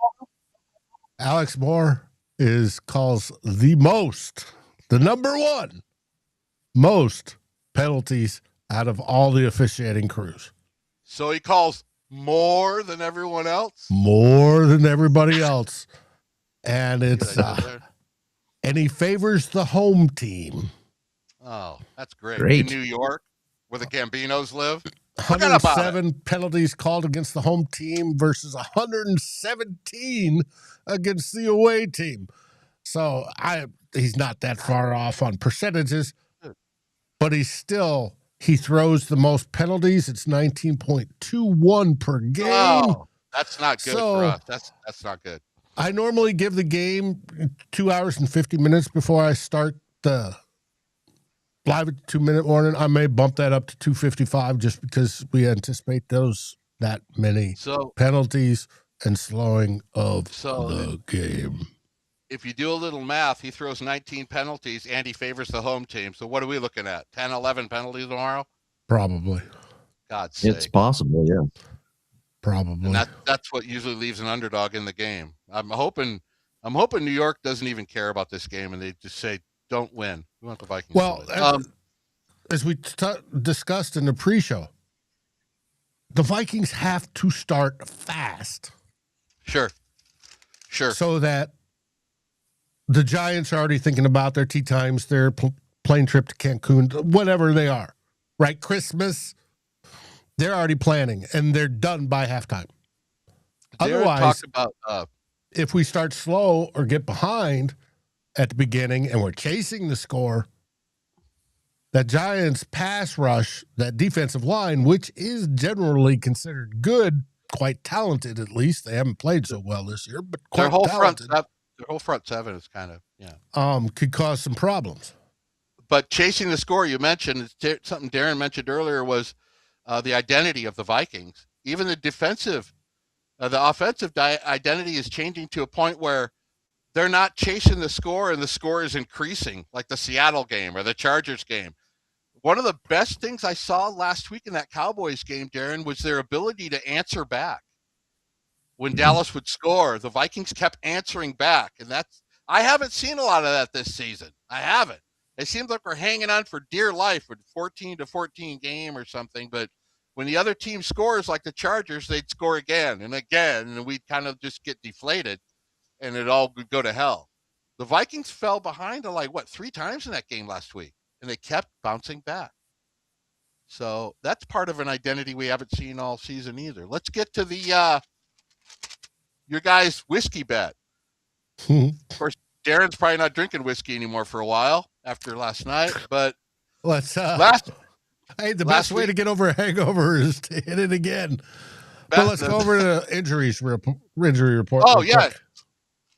Speaker 2: Alex Moore calls the number one most penalties out of all the officiating crews.
Speaker 1: So he calls more than everyone else?
Speaker 2: More than everybody else. And it's and he favors the home team.
Speaker 1: Oh, that's great.
Speaker 3: Great.
Speaker 1: In New York, where the Gambinos live.
Speaker 2: 107 penalties called against the home team versus 117 against the away team. So he's not that far off on percentages, but he throws the most penalties. It's 19.21 per game.
Speaker 1: Oh, that's not good for us. That's not good.
Speaker 2: I normally give the game 2 hours and 50 minutes before I start the live at 2-minute warning. I may bump that up to 2:55 just because we anticipate that many penalties and slowing of the game.
Speaker 1: If you do a little math, he throws 19 penalties and he favors the home team. So what are we looking at? 10, 11 penalties tomorrow?
Speaker 2: Probably.
Speaker 1: God's sake.
Speaker 3: It's possible, yeah.
Speaker 2: Probably.
Speaker 1: And that's what usually leaves an underdog in the game. I'm hoping New York doesn't even care about this game and they just say, don't win. We want the Vikings to win.
Speaker 2: As we discussed in the pre-show, the Vikings have to start fast.
Speaker 1: Sure.
Speaker 2: So that the Giants are already thinking about their tea times, their plane trip to Cancun, whatever they are, right? Christmas, they're already planning, and they're done by halftime. Otherwise, if we start slow or get behind at the beginning and we're chasing the score, that Giants pass rush, that defensive line, which is generally considered good, quite talented at least. They haven't played so well this year, but quite talented.
Speaker 1: Their whole front seven is kind of,
Speaker 2: could cause some problems.
Speaker 1: But chasing the score, you mentioned, something Darren mentioned earlier was the identity of the Vikings. Even the offensive identity is changing to a point where they're not chasing the score and the score is increasing, like the Seattle game or the Chargers game. One of the best things I saw last week in that Cowboys game, Darren, was their ability to answer back. When Dallas would score, the Vikings kept answering back. And I haven't seen a lot of that this season. I haven't. It seems like we're hanging on for dear life with 14-14 game or something. But when the other team scores like the Chargers, they'd score again and again. And we'd kind of just get deflated and it all would go to hell. The Vikings fell behind to 3 times in that game last week. And they kept bouncing back. So that's part of an identity we haven't seen all season either. Let's get to the your guys' whiskey bet. Of course, Darren's probably not drinking whiskey anymore for a while after last night. But
Speaker 2: the best way to get over a hangover is to hit it again. But let's go over the injury report.
Speaker 1: Oh yeah.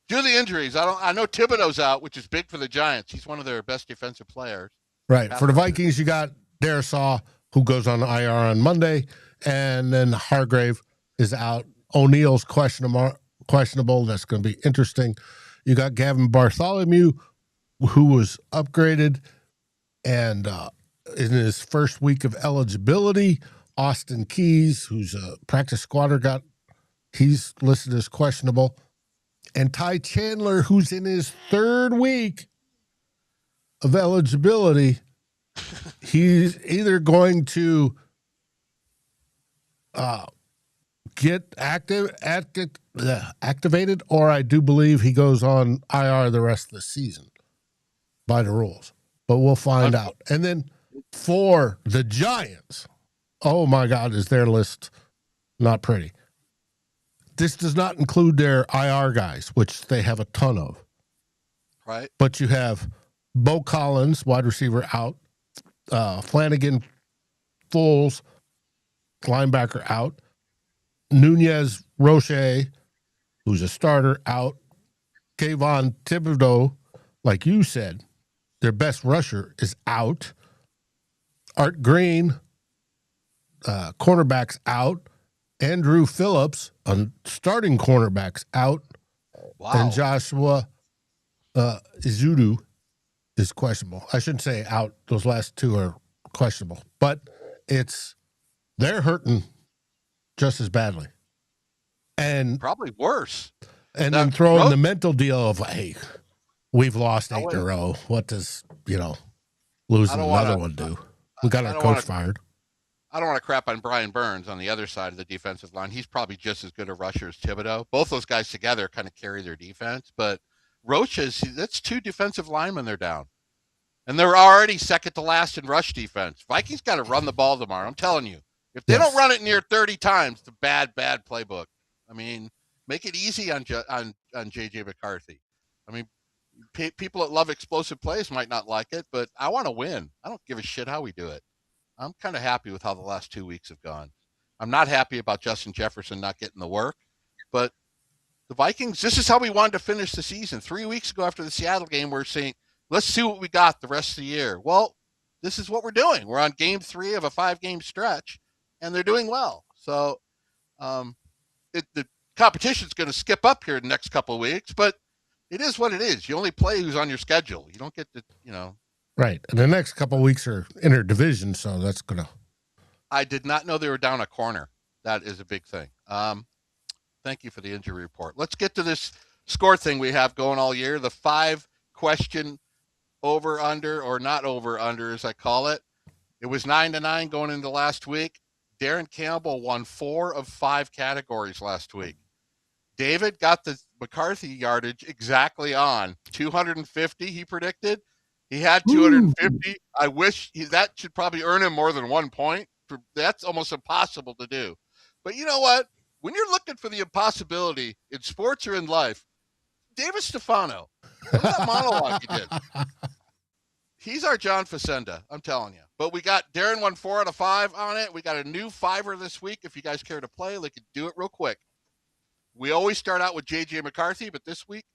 Speaker 1: Do the injuries. I know Thibodeau's out, which is big for the Giants. He's one of their best defensive players.
Speaker 2: Right. For the Vikings, you got Darrisaw, who goes on IR on Monday, And then Hargrave is out. O'Neill's questionable. That's going to be interesting. You got Gavin Bartholomew, who was upgraded and in his first week of eligibility. Austin Keys, who's a practice squatter, he's listed as questionable. And Ty Chandler, who's in his third week of eligibility, he's either going to get activated, or I do believe he goes on IR the rest of the season by the rules. But we'll find out. And then for the Giants, oh my God, is their list not pretty? This does not include their IR guys, which they have a ton of.
Speaker 1: Right.
Speaker 2: But you have Bo Collins, wide receiver, out. Flanagan, Foles, linebacker, out. Nunez Roche, who's a starter, out. Kayvon Thibodeau, like you said, their best rusher, is out. Art Green, cornerback's out. Andrew Phillips, starting cornerback's out.
Speaker 1: Wow.
Speaker 2: And Joshua Izudu is questionable. I shouldn't say out. Those last two are questionable. But they're hurting just as badly. And
Speaker 1: probably worse.
Speaker 2: And then throw in the mental deal of, hey, we've lost 8 in a row. What does, losing another one do? We got our coach fired.
Speaker 1: I don't want to crap on Brian Burns on the other side of the defensive line. He's probably just as good a rusher as Thibodeau. Both those guys together kind of carry their defense. But Roche's, that's 2 defensive linemen they're down. And they're already second to last in rush defense. Vikings got to run the ball tomorrow. I'm telling you. If they don't run it near 30 times, it's a bad playbook. I mean, make it easy on J.J. McCarthy. I mean, people that love explosive plays might not like it, but I want to win. I don't give a shit how we do it. I'm kind of happy with how the last 2 weeks have gone. I'm not happy about Justin Jefferson not getting the work, but the Vikings, this is how we wanted to finish the season. 3 weeks ago after the Seattle game, we're saying, let's see what we got the rest of the year. Well, this is what we're doing. We're on game 3 of a 5-game stretch, and they're doing well. So the competition's going to skip up here in the next couple of weeks, but it is what it is. You only play who's on your schedule. You don't get to,
Speaker 2: Right. And the next couple of weeks are interdivision, so that's going to.
Speaker 1: I did not know they were down a corner. That is a big thing. Thank you for the injury report. Let's get to this score thing we have going all year, the 5-question over-under, or not over-under as I call it. It was 9-9 going into last week. Darren Campbell won 4 of 5 categories last week. David got the McCarthy yardage exactly on 250, he predicted. He had 250. Ooh. I wish that should probably earn him more than 1 point. That's almost impossible to do. But you know what? When you're looking for the impossibility in sports or in life, David Stefano, look at that monologue he did. He's our John Facenda, I'm telling you. But we got Darren won 4 out of 5 on it. We got a new 5er this week. If you guys care to play, they could do it real quick. We always start out with J.J. McCarthy, but this week,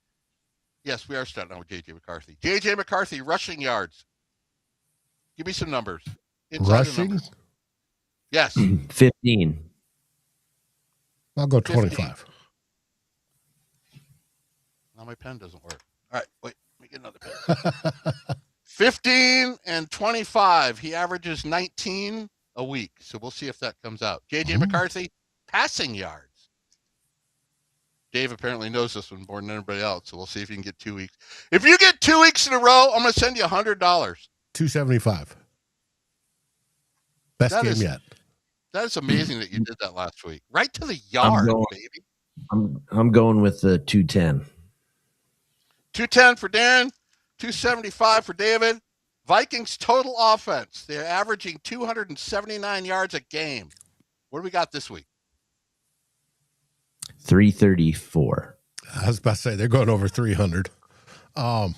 Speaker 1: yes, we are starting out with J.J. McCarthy. J.J. McCarthy, rushing yards. Give me some numbers.
Speaker 2: Rushing?
Speaker 1: Numbers. Yes.
Speaker 3: 15.
Speaker 2: I'll go 25.
Speaker 1: Now my pen doesn't work. All right, wait. Let me get another pen. 15 and 25. He averages 19 a week, so we'll see if that comes out. J.J. McCarthy, passing yards. Dave apparently knows this one more than anybody else, so we'll see if you can get 2 weeks. If you get 2 weeks in a row, I'm going to send you $100.
Speaker 2: $275. Best game yet.
Speaker 1: That is amazing that you did that last week. Right to the yard, baby.
Speaker 3: I'm going with the 210.
Speaker 1: 210 for Darren, 275 for David. Vikings total offense. They're averaging 279 yards a game. What do we got this week?
Speaker 3: 334.
Speaker 2: I was about to say they're going over 300. I'll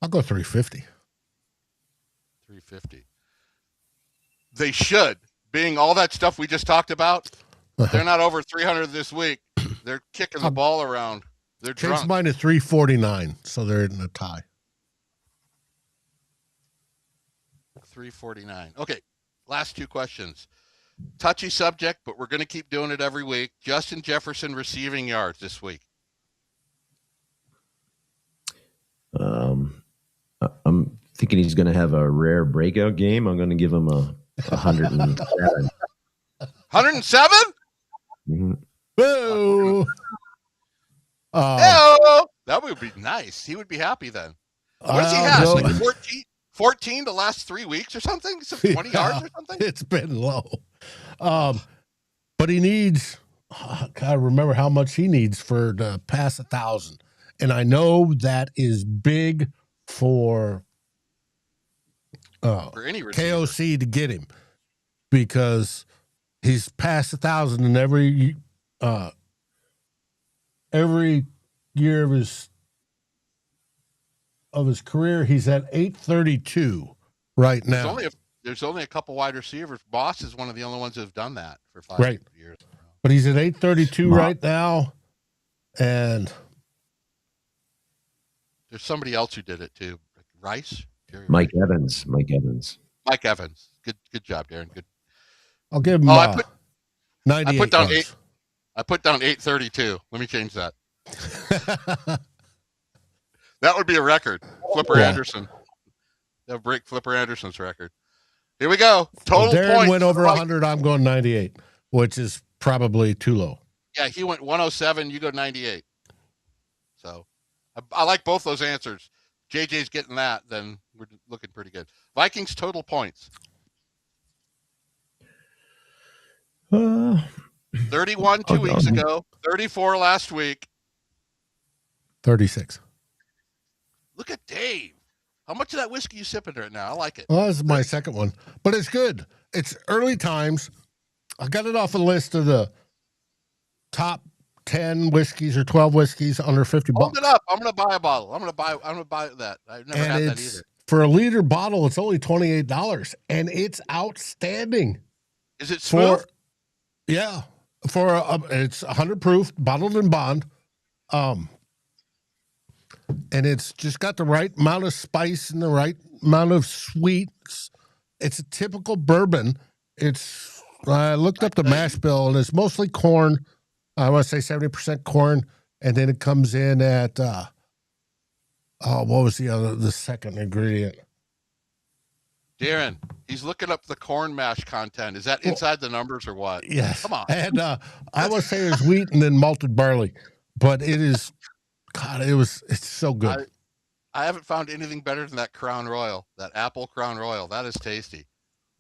Speaker 2: go 350.
Speaker 1: 350. They should, being all that stuff we just talked about. They're not over 300 this week. They're kicking the ball around. They're drunk.
Speaker 2: Change mine to 349, so they're in a tie.
Speaker 1: 349. Okay. last two questions. Touchy subject, but we're going to keep doing it every week. Justin Jefferson receiving yards this week.
Speaker 3: I'm thinking he's going to have a rare breakout game. I'm going to give him a 107.
Speaker 1: 107?
Speaker 3: Mm-hmm.
Speaker 2: Whoa!
Speaker 1: That would be nice. He would be happy then. What does he have? Like 14 the last 3 weeks or something? 20 yards or something?
Speaker 2: It's been low. But he needs, I remember how much he needs to pass 1,000. And I know that is big for
Speaker 1: any receiver.
Speaker 2: KOC to get him, because he's passed 1,000 in every year of his career. He's at 832 right now.
Speaker 1: There's only a couple wide receivers. Boss is one of the only ones that have done that for 5 years.
Speaker 2: But he's at 832 right now, and
Speaker 1: there's somebody else who did it too. Rice?
Speaker 3: Mike Evans.
Speaker 1: Mike Evans. Good job, Darren. Good.
Speaker 2: I'll give him 98.
Speaker 1: I put down 832. Let me change that. That would be a record. Flipper Anderson. That would break Flipper Anderson's record. Here we go. Total
Speaker 2: Darren
Speaker 1: points.
Speaker 2: went over 100. I'm going 98, which is probably too low.
Speaker 1: Yeah, he went 107. You go 98. So I like both those answers. JJ's getting that, then we're looking pretty good. Vikings total points. 31 2 weeks ago. 34 last week.
Speaker 2: 36.
Speaker 1: Look at Dave. How much of that whiskey you sipping right now? I like it.
Speaker 2: Well, this is my second one, but it's good. It's early times. I got it off a list of the top 10 whiskeys or 12 whiskeys under $50.
Speaker 1: Hold it up. I'm going to buy a bottle. I'm going to buy that. I've never had that either.
Speaker 2: For a liter bottle, it's only $28, and it's outstanding.
Speaker 1: Is it smooth?
Speaker 2: It's 100 proof, bottled in bond. And it's just got the right amount of spice and the right amount of sweets. It's a typical bourbon. I looked up the mash bill, and it's mostly corn. I want to say 70% corn, and then it comes in at what was the second ingredient?
Speaker 1: Darren, he's looking up the corn mash content. Is that inside the numbers or what?
Speaker 2: Yes.
Speaker 1: Come on.
Speaker 2: And I would say it's wheat and then malted barley, but it is. God, it's so good.
Speaker 1: I haven't found anything better than that Crown Royal, that apple Crown Royal. That is tasty.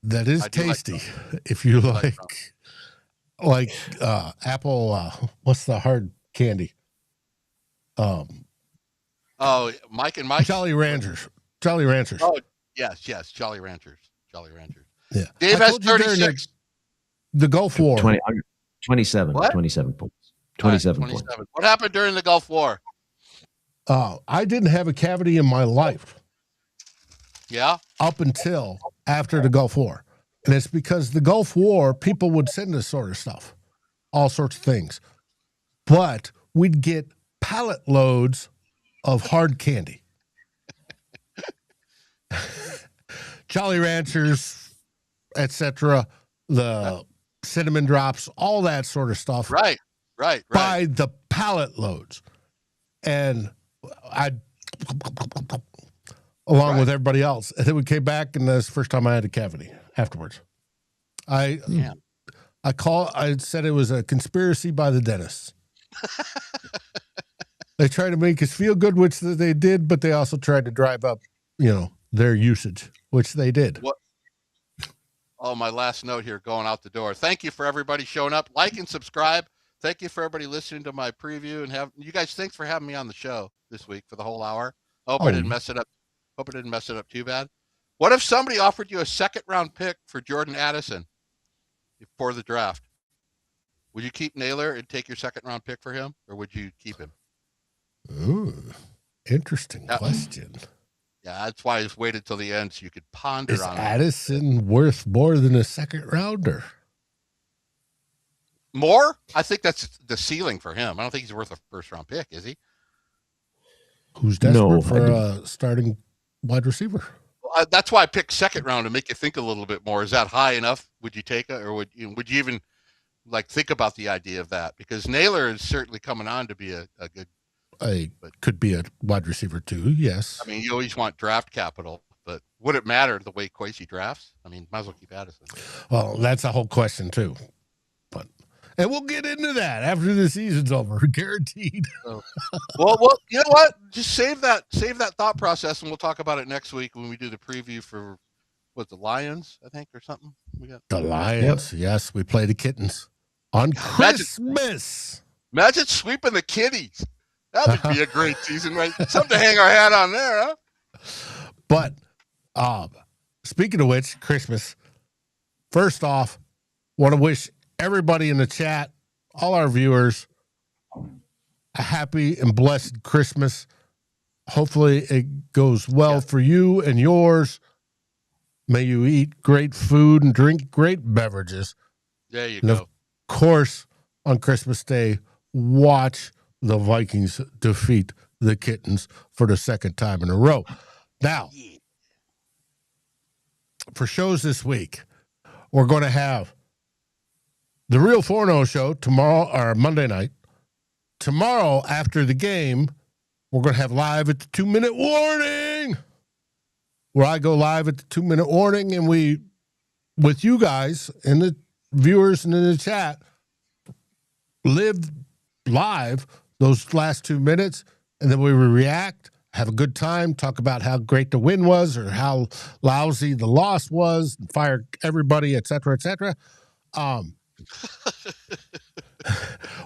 Speaker 2: That is tasty. If you like apple, what's the hard candy?
Speaker 1: Mike and Mike.
Speaker 2: Jolly Ranchers.
Speaker 1: Oh, yes, Jolly Ranchers.
Speaker 2: Yeah.
Speaker 1: Dave has 36.
Speaker 2: The Gulf War.
Speaker 3: 27
Speaker 1: what?
Speaker 3: 27 points. 27 points.
Speaker 1: What happened during the Gulf War?
Speaker 2: I didn't have a cavity in my life.
Speaker 1: Yeah?
Speaker 2: Up until after the Gulf War. And it's because the Gulf War, people would send us sort of stuff, all sorts of things. But we'd get pallet loads of hard candy. Jolly Ranchers, etc., the cinnamon drops, all that sort of stuff.
Speaker 1: Right.
Speaker 2: By the pallet loads. And along with everybody else. And then we came back, and that's the first time I had a cavity afterwards. I said it was a conspiracy by the dentists. They tried to make us feel good, which they did, but they also tried to drive up, their usage, which they did.
Speaker 1: What? Oh, my last note here going out the door. Thank you for everybody showing up. Like and subscribe. Thank you for everybody listening to my preview, and you guys. Thanks for having me on the show this week for the whole hour. I didn't mess it up. Hope I didn't mess it up too bad. What if somebody offered you a second-round pick for Jordan Addison for the draft? Would you keep Naylor and take your second-round pick for him, or would you keep him?
Speaker 2: Ooh, interesting question.
Speaker 1: Yeah, that's why I just waited till the end so you could ponder on it. Is
Speaker 2: Addison worth more than a second-rounder?
Speaker 1: More? I think that's the ceiling for him. I don't think he's worth a first-round pick, is he?
Speaker 2: Who's desperate for a starting wide receiver?
Speaker 1: Well, That's why I picked second round to make you think a little bit more. Is that high enough? Would you take it, or would you even like think about the idea of that? Because Naylor is certainly coming on to be a good.
Speaker 2: Could be a wide receiver too. Yes.
Speaker 1: I mean, you always want draft capital, but would it matter the way Kwesi drafts? I mean, might as well keep Addison.
Speaker 2: Well, that's a whole question too. And we'll get into that after the season's over, guaranteed.
Speaker 1: Well, you know what? Just save that thought process, and we'll talk about it next week when we do the preview for the Lions, I think, or something. We got
Speaker 2: the Lions. Yep. Yes, we play the Kittens on Christmas.
Speaker 1: Imagine sweeping the Kitties. That would be a great season, right? Something to hang our hat on there, huh?
Speaker 2: But speaking of which, Christmas. First off, want to wish everybody in the chat, all our viewers, a happy and blessed Christmas. Hopefully it goes well for you and yours. May you eat great food and drink great beverages.
Speaker 1: There you
Speaker 2: go. Of course, on Christmas Day, watch the Vikings defeat the Kittens for the second time in a row. Now, for shows this week, we're going to have the Real 4-0 show tomorrow or Monday night. Tomorrow after the game, we're going to have live at the 2-minute warning, where I go live at the 2-minute warning, and we, with you guys and the viewers and in the chat, live live those last 2 minutes, and then we react, have a good time, talk about how great the win was or how lousy the loss was, and fire everybody, et cetera, et cetera.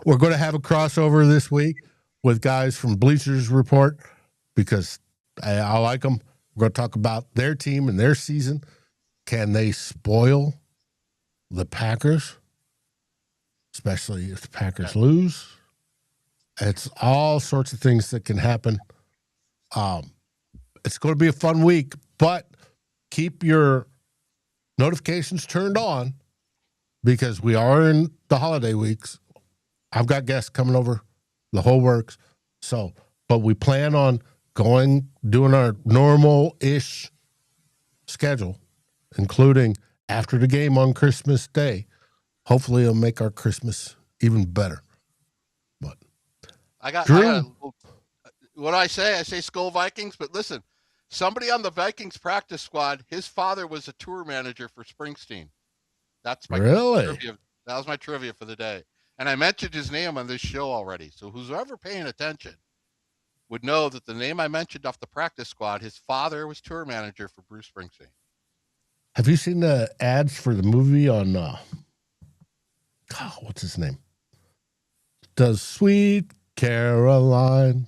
Speaker 2: We're going to have a crossover this week with guys from Bleachers Report because I like them. We're going to talk about their team and their season. Can they spoil the Packers, especially if the Packers lose? It's all sorts of things that can happen. It's going to be a fun week, but keep your notifications turned on because we are in the holiday weeks. I've got guests coming over, the whole works. So, but we plan on doing our normal-ish schedule, including after the game on Christmas Day. Hopefully it'll make our Christmas even better. But
Speaker 1: what do I say? I say SKOL Vikings, but listen, somebody on the Vikings practice squad, his father was a tour manager for Springsteen. That's my trivia. That was my trivia for the day. And I mentioned his name on this show already. So who's ever paying attention would know that the name I mentioned off the practice squad, his father was tour manager for Bruce Springsteen.
Speaker 2: Have you seen the ads for the movie on, what's his name? Does Sweet Caroline.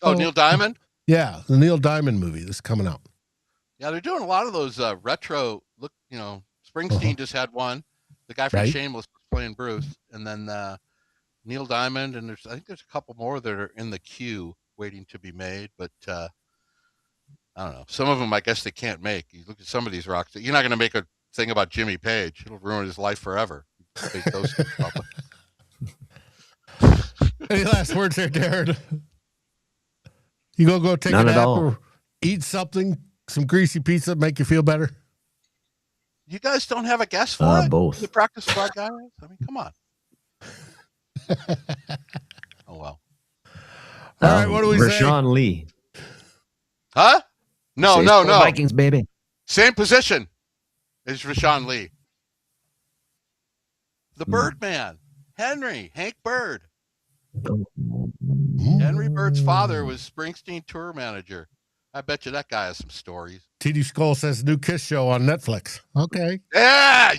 Speaker 1: Oh, Neil Diamond?
Speaker 2: Yeah, the Neil Diamond movie that's coming out.
Speaker 1: Yeah, they're doing a lot of those retro look, Springsteen just had one. The guy from Shameless was playing Bruce, and then Neil Diamond, and I think there's a couple more that are in the queue waiting to be made, but I don't know. Some of them I guess they can't make. You look at some of these rocks. You're not going to make a thing about Jimmy Page. It'll ruin his life forever.
Speaker 2: Any last words there, Darren? You gonna go take a nap or eat something, some greasy pizza, make you feel better?
Speaker 1: You guys don't have a guest for it?
Speaker 3: Both.
Speaker 1: The practice squad guys? I mean, come on. Oh, well.
Speaker 2: All right, what do we say?
Speaker 3: Rashawn Lee.
Speaker 1: Huh? No.
Speaker 3: Vikings, baby.
Speaker 1: Same position as Rashawn Lee. The Birdman. Hank Bird. Henry Bird's father was Springsteen tour manager. I bet you that guy has some stories.
Speaker 2: TD SKOL says new Kiss show on Netflix. Okay.
Speaker 1: Yeah.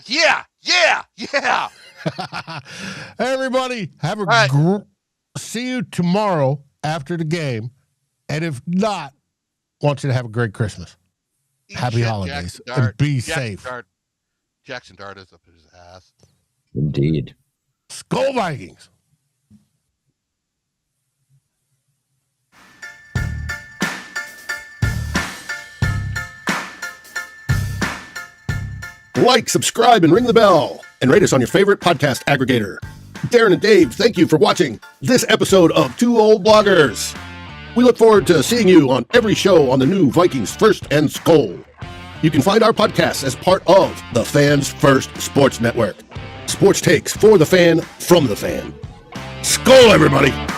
Speaker 2: Everybody, have see you tomorrow after the game. And if not, want you to have a great Christmas. Happy holidays. And be safe.
Speaker 1: Jackson Dart is up his ass.
Speaker 3: Indeed.
Speaker 2: SKOL Vikings. Like, subscribe, and ring the bell. And rate us on your favorite podcast aggregator. Darren and Dave, thank you for watching this episode of Two Old Bloggers. We look forward to seeing you on every show on the new Vikings First and SKOL. You can find our podcasts as part of the Fans First Sports Network. Sports takes for the fan, from the fan. SKOL, everybody!